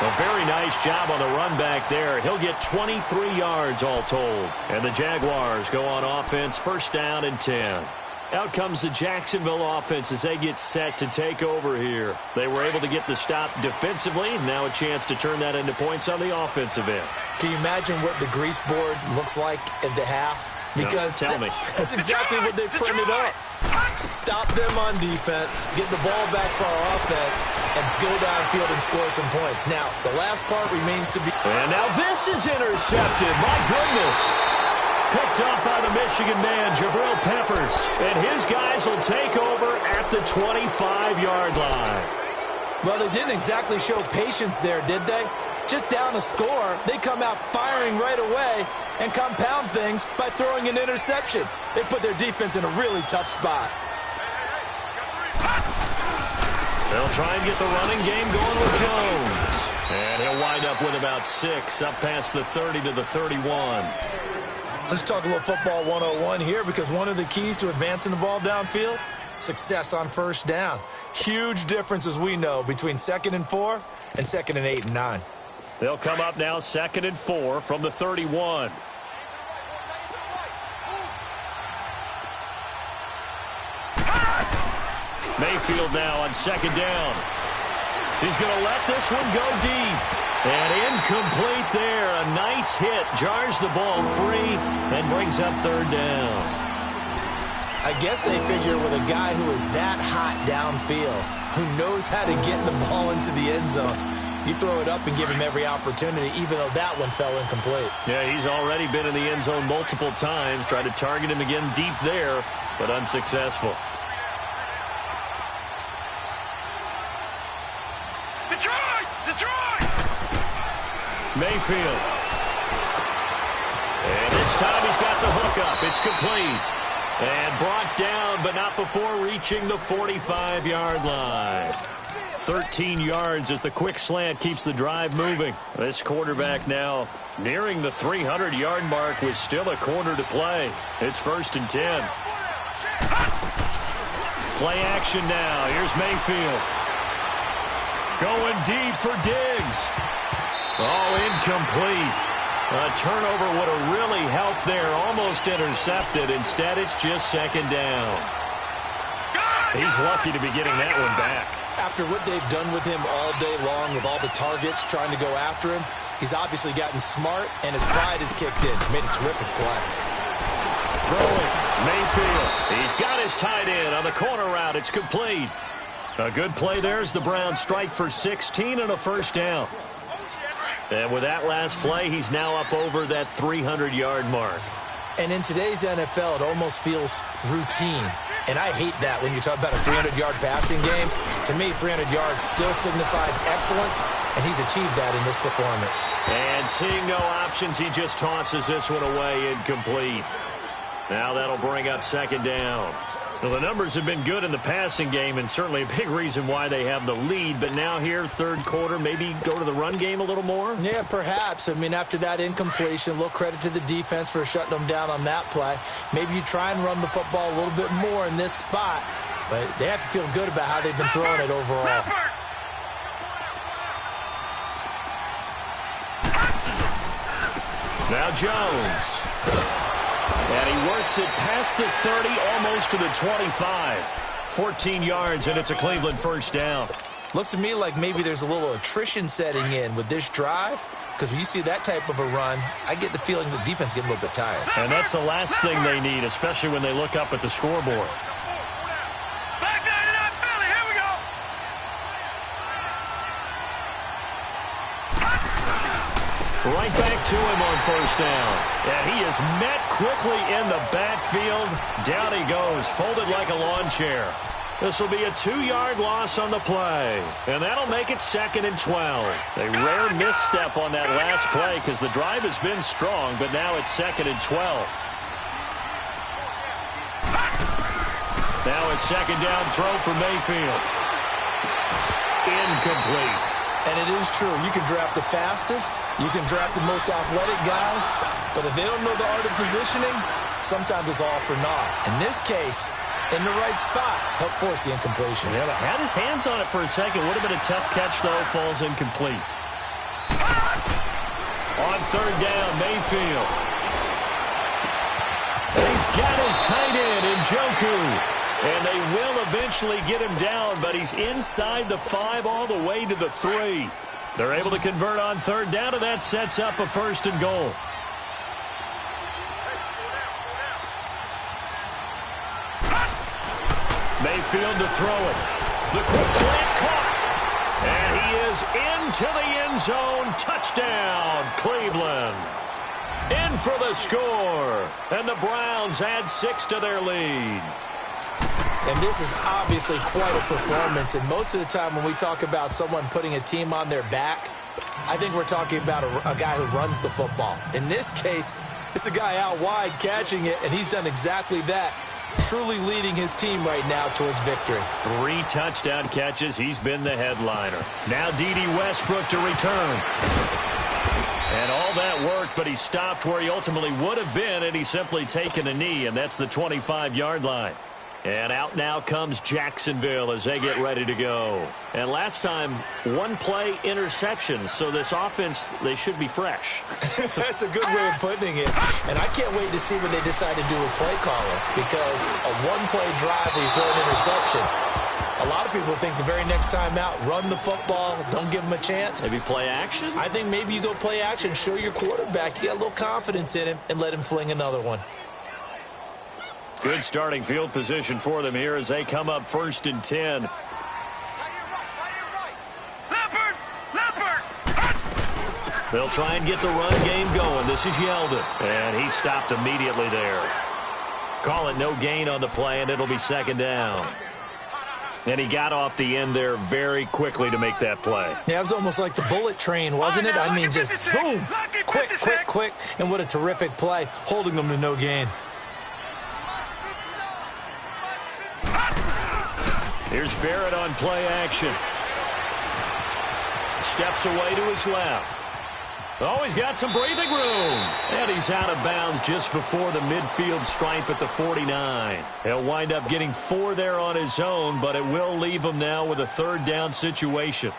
A very nice job on the run back there. He'll get 23 yards all told. And the Jaguars go on offense, first down and 10. Out comes the Jacksonville offense as they get set to take over here. They were able to get the stop defensively. Now a chance to turn that into points on the offensive end. Can you imagine what the grease board looks like at the half? Because no, tell me. That's exactly what they printed up. Stop them on defense, get the ball back for our offense, and go downfield and score some points. Now, the last part remains to be... And now this is intercepted. My goodness. Picked up by the Michigan man, Jabril Peppers. And his guys will take over at the 25-yard line. Well, they didn't exactly show patience there, did they? Just down a score, they come out firing right away and compound things by throwing an interception. They put their defense in a really tough spot. They'll try and get the running game going with Jones. And he'll wind up with about 6, up past the 30 to the 31. Let's talk a little football 101 here, because one of the keys to advancing the ball downfield, success on first down. Huge difference, as we know, between 2nd and 4 and 2nd and 8 and 9. They'll come up now 2nd and 4 from the 31. Mayfield now on 2nd down. He's going to let this one go deep. And incomplete there. A nice hit. Jars the ball free and brings up 3rd down. I guess they figure with a guy who is that hot downfield, who knows how to get the ball into the end zone, you throw it up and give him every opportunity, even though that one fell incomplete. Yeah, he's already been in the end zone multiple times. Tried to target him again deep there, but unsuccessful. Detroit! Mayfield. And this time he's got the hook up. It's complete. And brought down, but not before reaching the 45-yard line. 13 yards as the quick slant keeps the drive moving. This quarterback now nearing the 300-yard mark with still a quarter to play. It's 1st and 10. Play action now. Here's Mayfield. Going deep for Diggs. Oh, incomplete. A turnover would have really helped there. Almost intercepted. Instead, it's just 2nd down. He's lucky to be getting that one back. After what they've done with him all day long, with all the targets trying to go after him, he's obviously gotten smart, and his pride has kicked in. Made a terrific play. Throwing. Mayfield. He's got his tight end on the corner route. It's complete. A good play there as the Browns strike for 16 and a 1st down. And with that last play, he's now up over that 300-yard mark. And in today's NFL, it almost feels routine. And I hate that when you talk about a 300-yard passing game. To me, 300 yards still signifies excellence, and he's achieved that in this performance. And seeing no options, he just tosses this one away incomplete. Now that'll bring up 2nd down. Well, the numbers have been good in the passing game, and certainly a big reason why they have the lead. But now here, 3rd quarter, maybe go to the run game a little more? Yeah, perhaps. I mean, after that incompletion, a little credit to the defense for shutting them down on that play. Maybe you try and run the football a little bit more in this spot. But they have to feel good about how they've been throwing it overall. Now Jones. And he works it past the 30, almost to the 25. 14 yards, and it's a Cleveland 1st down. Looks to me like maybe there's a little attrition setting in with this drive, because when you see that type of a run, I get the feeling the defense getting a little bit tired. And that's the last thing they need, especially when they look up at the scoreboard. Back 99 Philly, here we go. Right back to him on 1st down. And he is met quickly in the backfield. Down he goes, folded like a lawn chair. This will be a 2-yard loss on the play. And that'll make it 2nd and 12. A rare misstep on that last play because the drive has been strong, but now it's 2nd and 12. Now a second down throw for Mayfield. Incomplete. And it is true. You can draft the fastest. You can draft the most athletic guys. But if they don't know the art of positioning, sometimes it's all for naught. In this case, in the right spot, help force the incompletion. Yeah, but had his hands on it for a second. Would have been a tough catch, though. Falls incomplete. On third down, Mayfield. He's got his tight end, Njoku. And they will eventually get him down, but he's inside the 5 all the way to the 3. They're able to convert on third down, and that sets up a 1st and goal. Mayfield to throw it. The quick slant caught. And he is into the end zone. Touchdown, Cleveland. In for the score. And the Browns add 6 to their lead. And this is obviously quite a performance. And most of the time when we talk about someone putting a team on their back, I think we're talking about a guy who runs the football. In this case, it's a guy out wide catching it, and he's done exactly that. Truly leading his team right now towards victory. 3 touchdown catches. He's been the headliner. Now D.D. Westbrook to return. And all that worked, but he stopped where he ultimately would have been, and he's simply taken a knee, and that's the 25-yard line. And out now comes Jacksonville as they get ready to go. And last time, 1-play interceptions. So this offense, they should be fresh. That's a good way of putting it. And I can't wait to see what they decide to do with play calling. Because a 1-play drive where you throw an interception, a lot of people think the very next time out, run the football, don't give him a chance. Maybe play action? I think maybe you go play action, show your quarterback, you got a little confidence in him, and let him fling another one. Good starting field position for them here as they come up 1st and 10. They'll try and get the run game going. This is Yeldon. And he stopped immediately there. Call it no gain on the play, and it'll be 2nd down. And he got off the end there very quickly to make that play. Yeah, it was almost like the bullet train, wasn't it? I mean, just zoom. Quick. And what a terrific play, holding them to no gain. Here's Barrett on play action. Steps away to his left. Oh, he's got some breathing room. And he's out of bounds just before the midfield stripe at the 49. He'll wind up getting 4 there on his own, but it will leave him now with a 3rd down situation.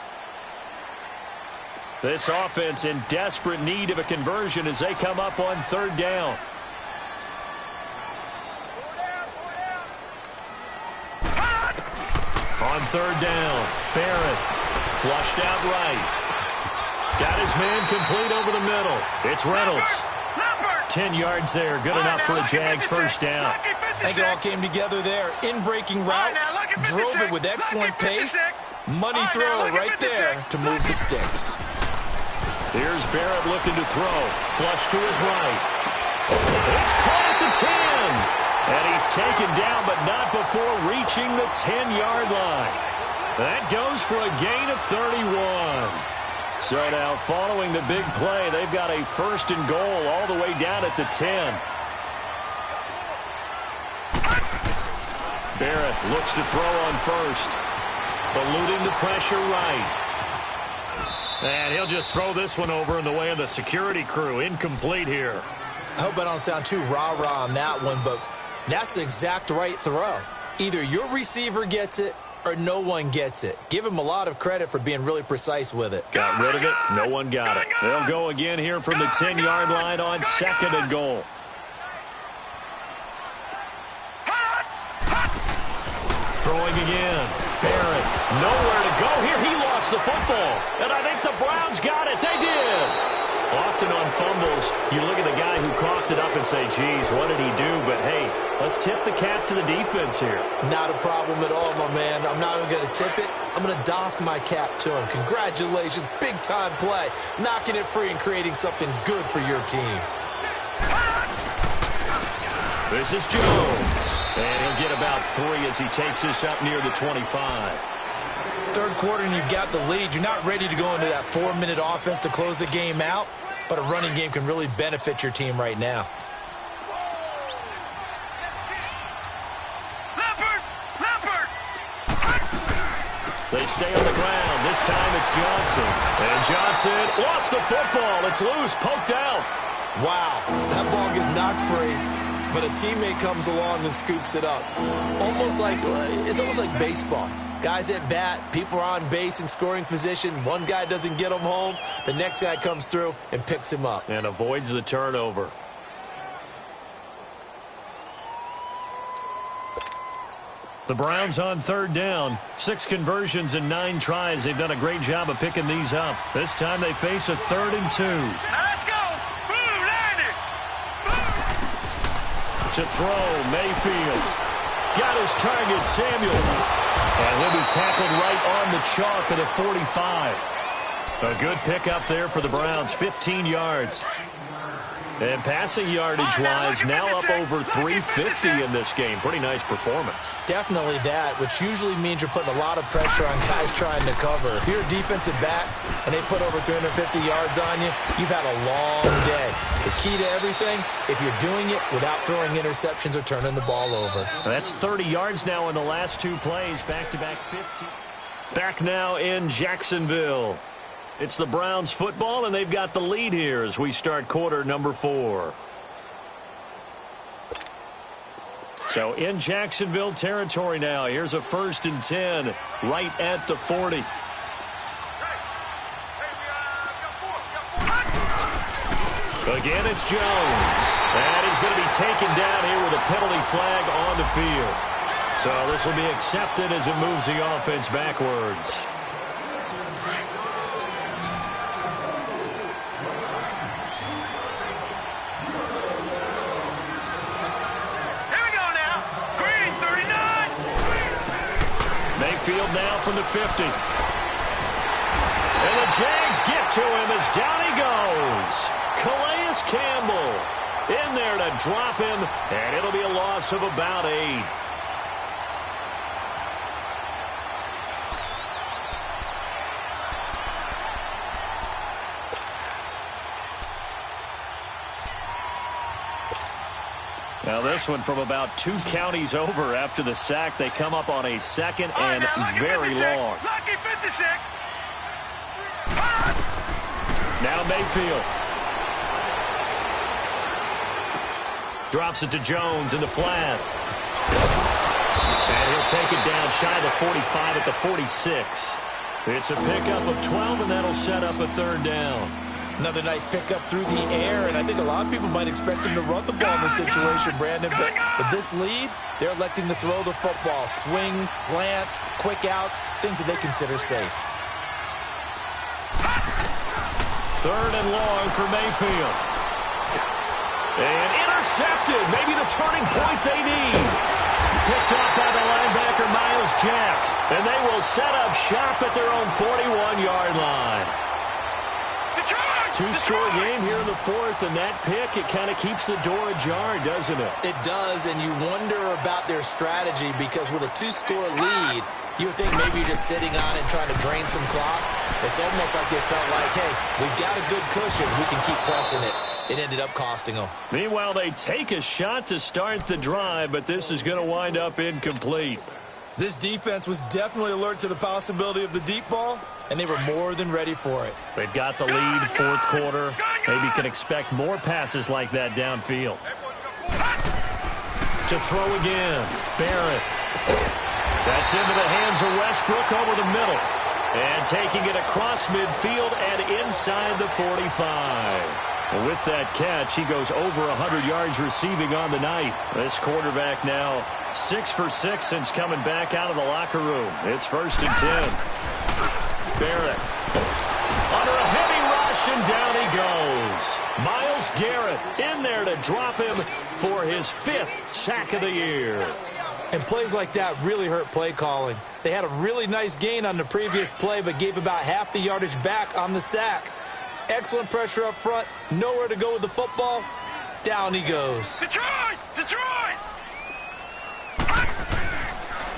This offense in desperate need of a conversion as they come up on 3rd down. On 3rd down, Barrett flushed out right. Got his man complete over the middle. It's Reynolds. 10 yards there. Good enough for a Jags 1st down. I think it all came together there. In-breaking route, drove it with excellent pace. Money throw right there to move the sticks. Here's Barrett looking to throw. Flush to his right. It's caught at the 10. And he's taken down, but not before reaching the 10-yard line. That goes for a gain of 31. So now, following the big play, they've got a 1st and goal all the way down at the 10. Barrett looks to throw on 1st. Eluding the pressure right. And he'll just throw this one over in the way of the security crew. Incomplete here. I hope I don't sound too rah-rah on that one, but that's the exact right throw. Either your receiver gets it or no one gets it. Give him a lot of credit for being really precise with it. Got rid of it. No one got it. They'll go again here from the 10-yard line on 2nd and goal. Throwing again. Barrett, nowhere to go here. He lost the football. And I think the Browns got it. They did. Often on fumbles, you look at the guy who coughed it up and say, geez, what did he do? But, hey, let's tip the cap to the defense here. Not a problem at all, my man. I'm not even going to tip it. I'm going to doff my cap to him. Congratulations. Big-time play. Knocking it free and creating something good for your team. This is Jones. And he'll get about 3 as he takes this up near the 25. 3rd quarter and you've got the lead. You're not ready to go into that 4-minute offense to close the game out, but a running game can really benefit your team right now. stay on the ground. This time it's Johnson. And Johnson lost the football. It's loose, poked out. Wow, that ball gets knocked free, but a teammate comes along and scoops it up. It's almost like baseball. Guys at bat, people are on base in scoring position. One guy doesn't get him home. The next guy comes through and picks him up. And avoids the turnover. The Browns on third down. 6 conversions and 9 tries. They've done a great job of picking these up. This time they face a 3rd and 2. Let's go. Boom, landed. To throw, Mayfield. Got his target, Samuel. And he'll be tackled right on the chalk at a 45. A good pickup there for the Browns, 15 yards. And passing yardage-wise, now up over 350 in this game. Pretty nice performance. Definitely that, which usually means you're putting a lot of pressure on guys trying to cover. If you're a defensive back and they put over 350 yards on you, you've had a long day. The key to everything, if you're doing it without throwing interceptions or turning the ball over. That's 30 yards now in the last 2 plays, back-to-back 50. Back now in Jacksonville. It's the Browns football, and they've got the lead here as we start quarter number 4. So in Jacksonville territory now. Here's a 1st and 10 right at the 40. Again, it's Jones. And he's going to be taken down here with a penalty flag on the field. So this will be accepted as it moves the offense backwards. Field now from the 50. And the Jags get to him as down he goes. Calais Campbell in there to drop him, and it'll be a loss of about 8. Now this one from about 2 counties over after the sack. They come up on a 2nd and very long. Lucky 56. Now Mayfield. Drops it to Jones in the flat. And he'll take it down shy of the 45 at the 46. It's a pickup of 12, and that'll set up a 3rd down. Another nice pickup through the air, and I think a lot of people might expect him to run the ball in this situation, Brandon, but with this lead, they're electing to throw the football. Swings, slants, quick outs, things that they consider safe. 3rd and long for Mayfield. And intercepted, maybe the turning point they need. Picked off by the linebacker, Miles Jack, and they will set up shop at their own 41-yard line. 2-score game here in the 4th, and that pick, it kind of keeps the door ajar, doesn't it? It does, and you wonder about their strategy because with a 2-score lead, you would think maybe you're just sitting on it trying to drain some clock. It's almost like they felt like, hey, we've got a good cushion. We can keep pressing it. It ended up costing them. Meanwhile, they take a shot to start the drive, but this is going to wind up incomplete. This defense was definitely alert to the possibility of the deep ball, and they were more than ready for it. They've got the lead, 4th quarter. Maybe can expect more passes like that downfield. To throw again, Barrett. That's into the hands of Westbrook over the middle. And taking it across midfield and inside the 45. And with that catch, he goes over 100 yards receiving on the night. This quarterback now 6 for 6 since coming back out of the locker room. It's 1st and 10. Barrett under a heavy rush, and down he goes. Myles Garrett in there to drop him for his 5th sack of the year. And plays like that really hurt play calling. They had a really nice gain on the previous play, but gave about half the yardage back on the sack. Excellent pressure up front. Nowhere to go with the football. Down he goes. Detroit! Detroit!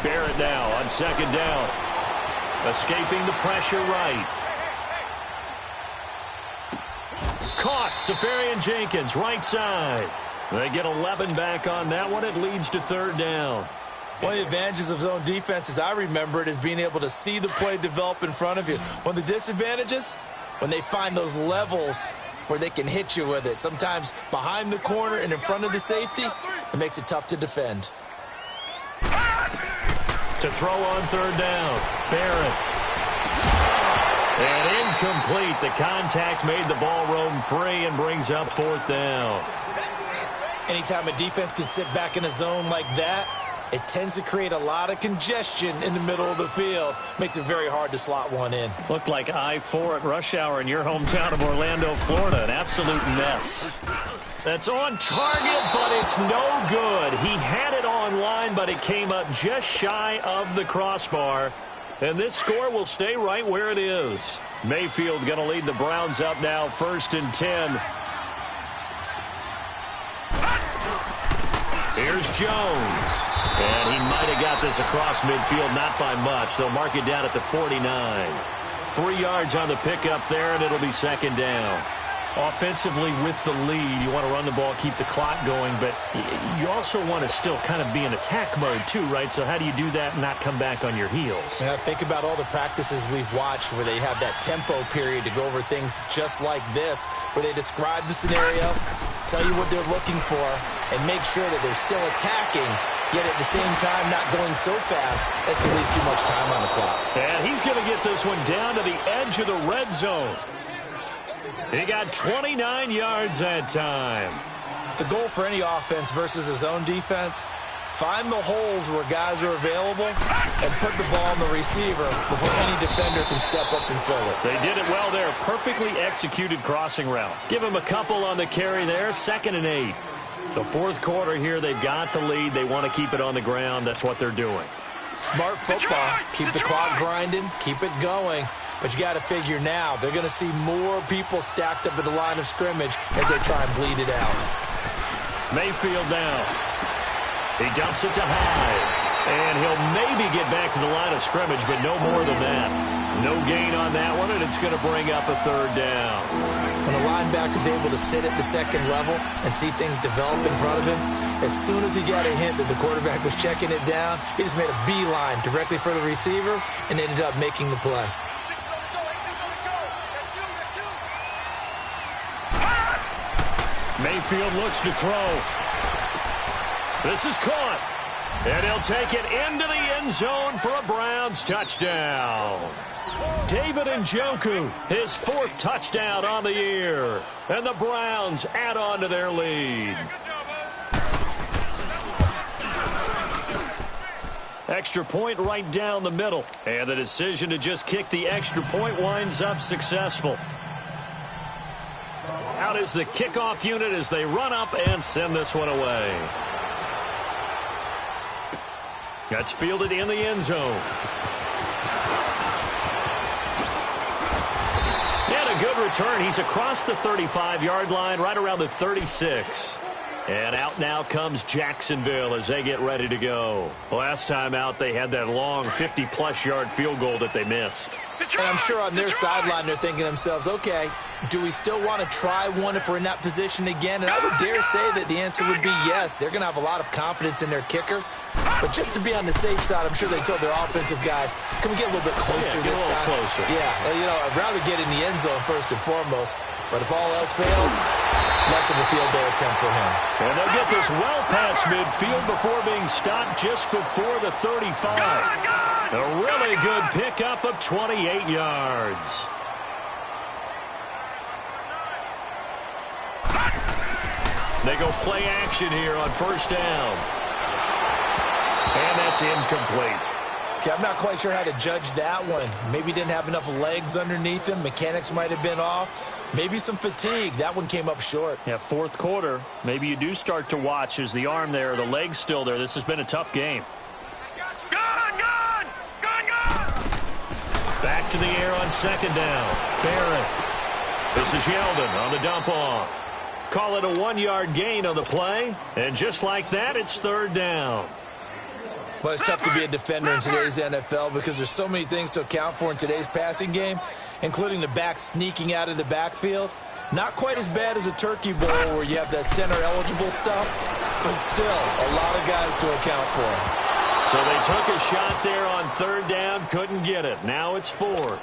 Barrett now on 2nd down. Escaping the pressure right. Caught. Safarian Jenkins, right side. They get 11 back on that one. It leads to 3rd down. One of the advantages of zone defense, as I remember it, is being able to see the play develop in front of you. One of the disadvantages, when they find those levels where they can hit you with it, sometimes behind the corner and in front of the safety, it makes it tough to defend. To throw on third down, Barrett. And incomplete. The contact made the ball roam free and brings up fourth down. Anytime a defense can sit back in a zone like that, it tends to create a lot of congestion in the middle of the field. Makes it very hard to slot one in. Looked like I-4 at rush hour in your hometown of Orlando, Florida. An absolute mess. That's on target, but it's no good. He had it on line, but it came up just shy of the crossbar. And this score will stay right where it is. Mayfield going to lead the Browns up now, 1st and 10. Here's Jones. And he might have got this across midfield, not by much. They'll mark it down at the 49. 3 yards on the pickup there, and it'll be 2nd down. Offensively with the lead, you want to run the ball, keep the clock going, but you also want to still kind of be in attack mode too, right? So how do you do that and not come back on your heels? Yeah, think about all the practices we've watched where they have that tempo period to go over things just like this, where they describe the scenario, tell you what they're looking for, and make sure that they're still attacking, yet at the same time not going so fast as to leave too much time on the clock. And he's going to get this one down to the edge of the red zone. He got 29 yards that time. The goal for any offense versus a zone defense, find the holes where guys are available and put the ball on the receiver before any defender can step up and fill it. They did it well there. Perfectly executed crossing route. Give him a couple on the carry there. 2nd and 8. The 4th quarter here, they've got the lead. They want to keep it on the ground. That's what they're doing. Smart football. Keep the clock grinding. Keep it going. But you got to figure now, they're going to see more people stacked up at the line of scrimmage as they try and bleed it out. Mayfield now. He dumps it to Hyde. And he'll maybe get back to the line of scrimmage, but no more than that. No gain on that one, and it's going to bring up a 3rd down. When a linebacker's able to sit at the 2nd level and see things develop in front of him, as soon as he got a hint that the quarterback was checking it down, he just made a beeline directly for the receiver and ended up making the play. Mayfield looks to throw. This is caught. And he'll take it into the end zone for a Browns touchdown. David Njoku, his 4th touchdown on the year. And the Browns add on to their lead. Extra point right down the middle. And the decision to just kick the extra point winds up successful. Out is the kickoff unit as they run up and send this one away. That's fielded in the end zone. And a good return. He's across the 35-yard line, right around the 36. And out now comes Jacksonville as they get ready to go. Last time out, they had that long 50-plus yard field goal that they missed. And I'm sure on their sideline they're thinking to themselves, okay, do we still want to try one if we're in that position again? And I would dare say that the answer would be yes. They're going to have a lot of confidence in their kicker. But just to be on the safe side, I'm sure they told their offensive guys, can we get a little bit closer this time? Closer. Yeah, you know, I'd rather get in the end zone first and foremost. But if all else fails, less of a field goal attempt for him. And they'll get this well past midfield before being stopped just before the 35. A really good pickup of 28 yards. They go play action here on 1st down. And that's incomplete. Okay, I'm not quite sure how to judge that one. Maybe didn't have enough legs underneath him. Mechanics might have been off. Maybe some fatigue. That one came up short. Yeah, 4th quarter. Maybe you do start to watch as the arm there, the leg's still there. This has been a tough game. Gone! Back to the air on 2nd down. Barrett. This is Yeldon on the dump off. Call it a 1-yard gain on the play. And just like that, it's 3rd down. Well, it's tough to be a defender in today's NFL because there's so many things to account for in today's passing game, including the back sneaking out of the backfield. Not quite as bad as a turkey bowl where you have that center-eligible stuff, but still a lot of guys to account for. So they took a shot there on third down, couldn't get it. Now it's fourth.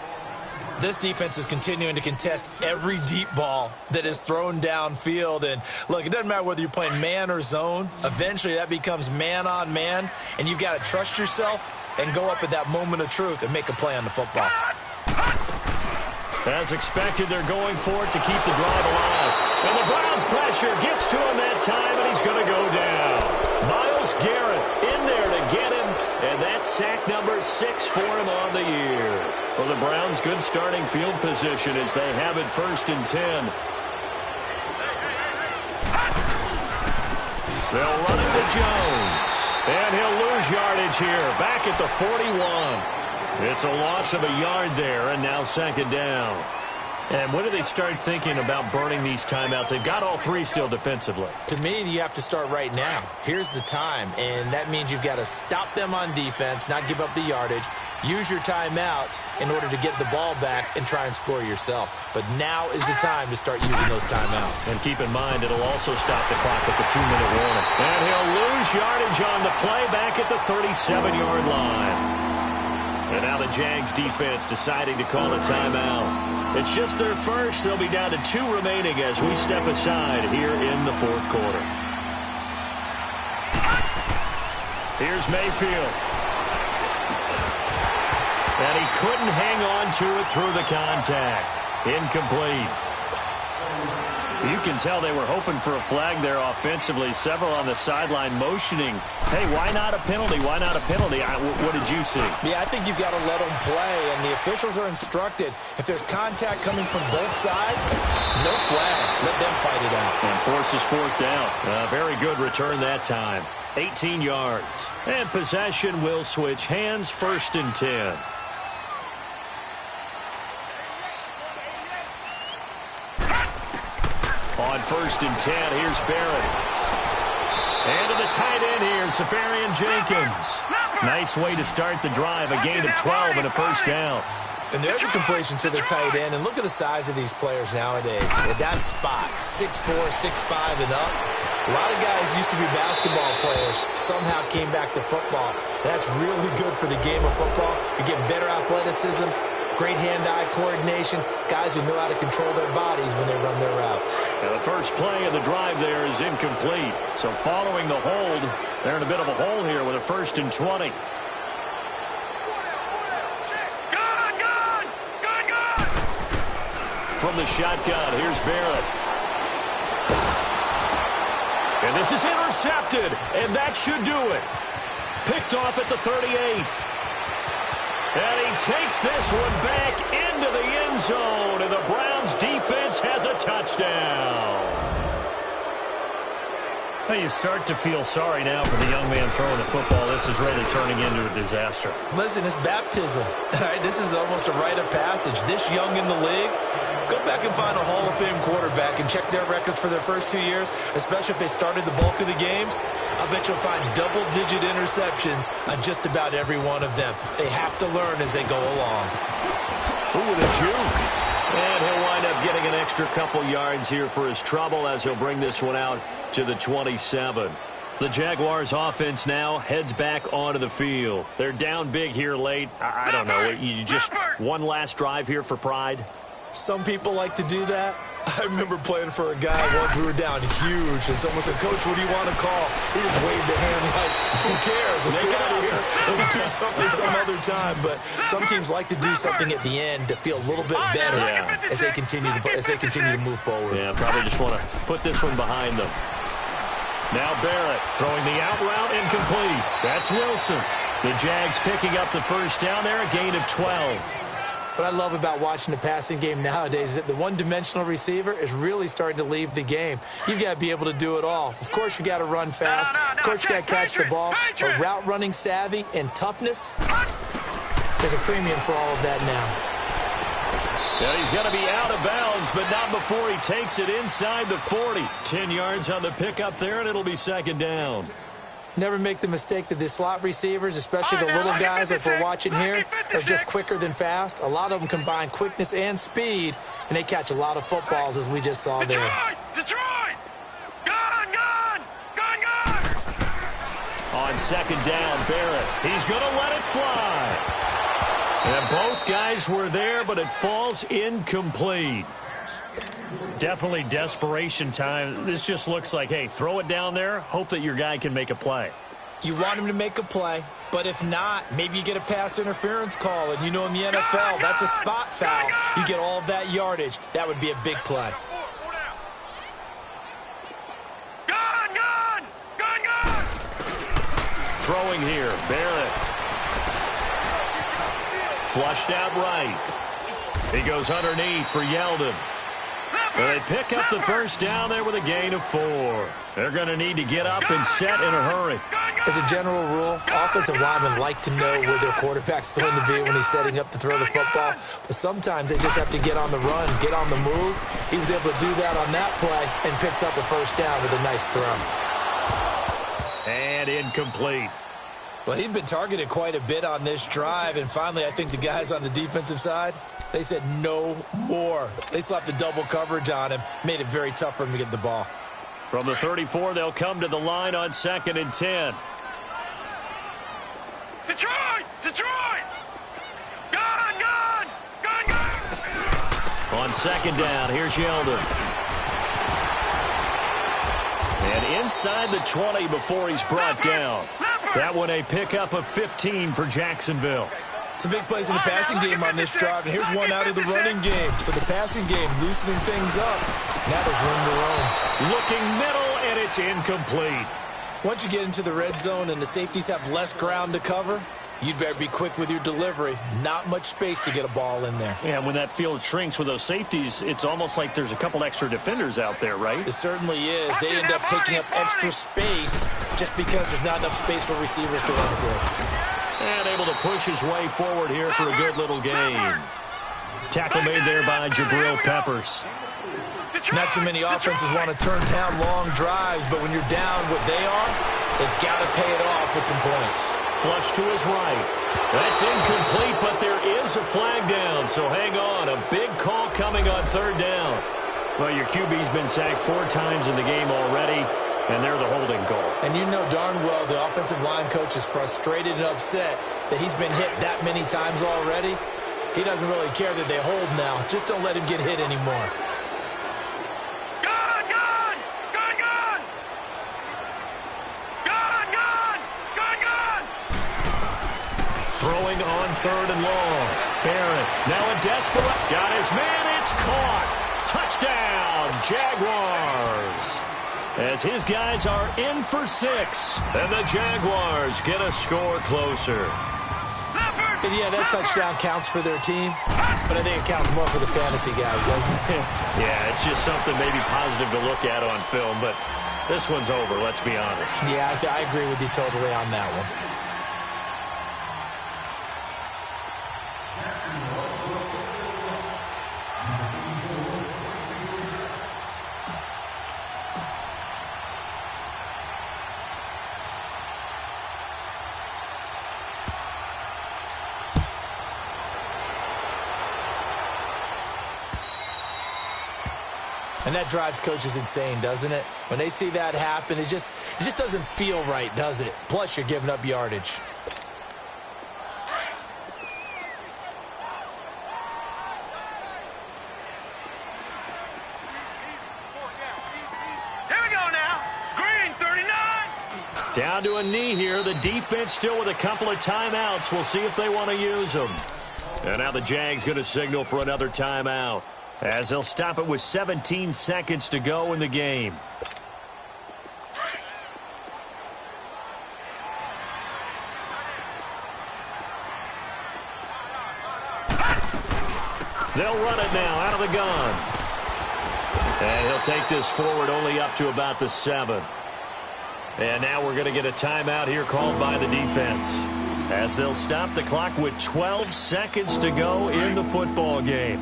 This defense is continuing to contest every deep ball that is thrown downfield. And, look, it doesn't matter whether you're playing man or zone. Eventually that becomes man on man, and you've got to trust yourself and go up at that moment of truth and make a play on the football. As expected, they're going for it to keep the drive alive. And the Browns' pressure gets to him that time, and he's going to go down. Myles Garrett in there to get him, and that's sack number 6 for him on the year. For the Browns, good starting field position as they have it 1st and 10. They'll run into Jones, and he'll lose yardage here, back at the 41. It's a loss of a yard there, and now 2nd down. And when do they start thinking about burning these timeouts? They've got all 3 still defensively. To me, you have to start right now. Here's the time, and that means you've got to stop them on defense, not give up the yardage, use your timeouts in order to get the ball back and try and score yourself. But now is the time to start using those timeouts. And keep in mind, it'll also stop the clock at the 2-minute warning. And he'll lose yardage on the play back at the 37-yard line. And now the Jags defense deciding to call a timeout. It's just their first. They'll be down to 2 remaining as we step aside here in the 4th quarter. Here's Mayfield. And he couldn't hang on to it through the contact. Incomplete. You can tell they were hoping for a flag there offensively. Several on the sideline motioning, hey, why not a penalty? Why not a penalty? What did you see? Yeah, I think you've got to let them play, and the officials are instructed. If there's contact coming from both sides, no flag. Let them fight it out. And forces 4th down. Very good return that time. 18 yards. And possession will switch hands, 1st and 10. On 1st and 10, here's Barrett. And to the tight end here, Safarian Jenkins. Nice way to start the drive, a gain of 12 and a 1st down. And there's a completion to the tight end. And look at the size of these players nowadays. At that spot, 6'4", 6'5", and up. A lot of guys used to be basketball players, somehow came back to football. That's really good for the game of football. You're getting better athleticism, great hand-eye coordination, guys who know how to control their bodies when they run their routes. Now the first play of the drive there is incomplete. So following the hold, they're in a bit of a hole here with a 1st and 20. From the shotgun, here's Barrett. And this is intercepted, and that should do it. Picked off at the 38. And he takes this one back into the end zone, and the Browns defense has a touchdown. Now you start to feel sorry now for the young man throwing the football. This is really turning into a disaster. Listen, it's baptism. All right, this is almost a rite of passage. This young in the league, go back and find a Hall of Fame quarterback and check their records for their first 2 years, especially if they started the bulk of the games. I bet you'll find double-digit interceptions on just about every one of them. They have to learn as they go along. Ooh, the juke. And he'll wind up getting an extra couple yards here for his trouble as he'll bring this one out to the 27. The Jaguars offense now heads back onto the field. They're down big here late. I don't know. You just one last drive here for pride? Some people like to do that. I remember playing for a guy once. We were down huge, and someone said, "Coach, what do you want to call?" He just waved a hand like, "Who cares? Let's get out of here. We'll do something some other time." But some teams like to do something at the end to feel a little bit better as they continue to move forward. Yeah, probably just want to put this one behind them. Now Barrett throwing the out route, incomplete. That's Wilson. The Jags picking up the 1st down there, a gain of 12. What I love about watching the passing game nowadays is that the one-dimensional receiver is really starting to leave the game. You've got to be able to do it all. Of course, you got to run fast. Of course, you got to catch the ball. But route running savvy and toughness, there's a premium for all of that now. Yeah, he's going to be out of bounds, but not before he takes it inside the 40. 10 yards on the pickup there, and it'll be 2nd down. Never make the mistake that the slot receivers, especially the little guys like we're watching here, are just quicker than fast. A lot of them combine quickness and speed, and they catch a lot of footballs, as we just saw there. Detroit! Gone! On On second down, Barrett. He's going to let it fly. And both guys were there, but it falls incomplete. Definitely desperation time. This just looks like, hey, throw it down there, hope that your guy can make a play. You want him to make a play, but if not, maybe you get a pass interference call, and you know in the NFL, that's a spot foul. You get all of that yardage. That would be a big play. Throwing here, Barrett. Flushed out right. He goes underneath for Yeldon. Well, they pick up the first down there with a gain of 4. They're going to need to get up and set in a hurry. As a general rule, offensive linemen like to know where their quarterback's going to be when he's setting up to throw the football. But sometimes they just have to get on the run, get on the move. He was able to do that on that play and picks up a first down with a nice throw. And incomplete. Well, he'd been targeted quite a bit on this drive, and finally I think the guys on the defensive side, they said no more. They slapped the double coverage on him, made it very tough for him to get the ball. From the 34, they'll come to the line on 2nd and 10. Detroit! Detroit! Gun! On 2nd down, here's Yeldon. And inside the 20 before he's brought down. That one a pickup of 15 for Jacksonville. Some big plays in the passing game on this drive, and here's one out of the running game. So the passing game loosening things up. Now there's room to roam. Looking middle, and it's incomplete. Once you get into the red zone and the safeties have less ground to cover, you'd better be quick with your delivery. Not much space to get a ball in there. Yeah, when that field shrinks with those safeties, it's almost like there's a couple extra defenders out there, right? It certainly is. They end up taking up extra space just because there's not enough space for receivers to run through. And able to push his way forward here for a good little gain. Tackle made there by Jabril Peppers. Not too many offenses want to turn down long drives, but when you're down what they are, they've got to pay it off with some points. Flush to his right. That's incomplete, but there is a flag down, so hang on. A big call coming on 3rd down. Well, your QB's been sacked 4 times in the game already, and they're the holding call. And you know darn well the offensive line coach is frustrated and upset that he's been hit that many times already. He doesn't really care that they hold now. Just don't let him get hit anymore. Throwing on 3rd and long. Barrett now a desperate. Got his man. It's caught. Touchdown, Jaguars. As his guys are in for 6. And the Jaguars get a score closer. And yeah, that touchdown counts for their team, but I think it counts more for the fantasy guys, doesn't it? Yeah, it's just something maybe positive to look at on film, but this one's over, let's be honest. Yeah, I agree with you totally on that one. And that drives coaches insane, doesn't it? When they see that happen, it just doesn't feel right, does it? Plus, you're giving up yardage. Here we go now. Green, 39. Down to a knee here. The defense still with a couple of timeouts. We'll see if they want to use them. And now the Jags going to signal for another timeout, as they'll stop it with 17 seconds to go in the game. They'll run it now out of the gun. And he'll take this forward only up to about the 7. And now we're going to get a timeout here called by the defense, as they'll stop the clock with 12 seconds to go in the football game.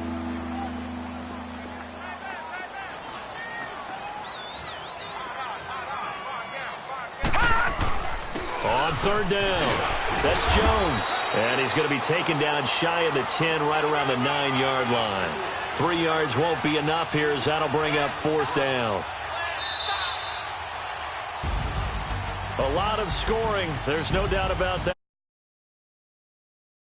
On 3rd down, that's Jones. And he's going to be taken down shy of the 10, right around the 9-yard line. 3 yards won't be enough here, as that'll bring up 4th down. A lot of scoring. There's no doubt about that.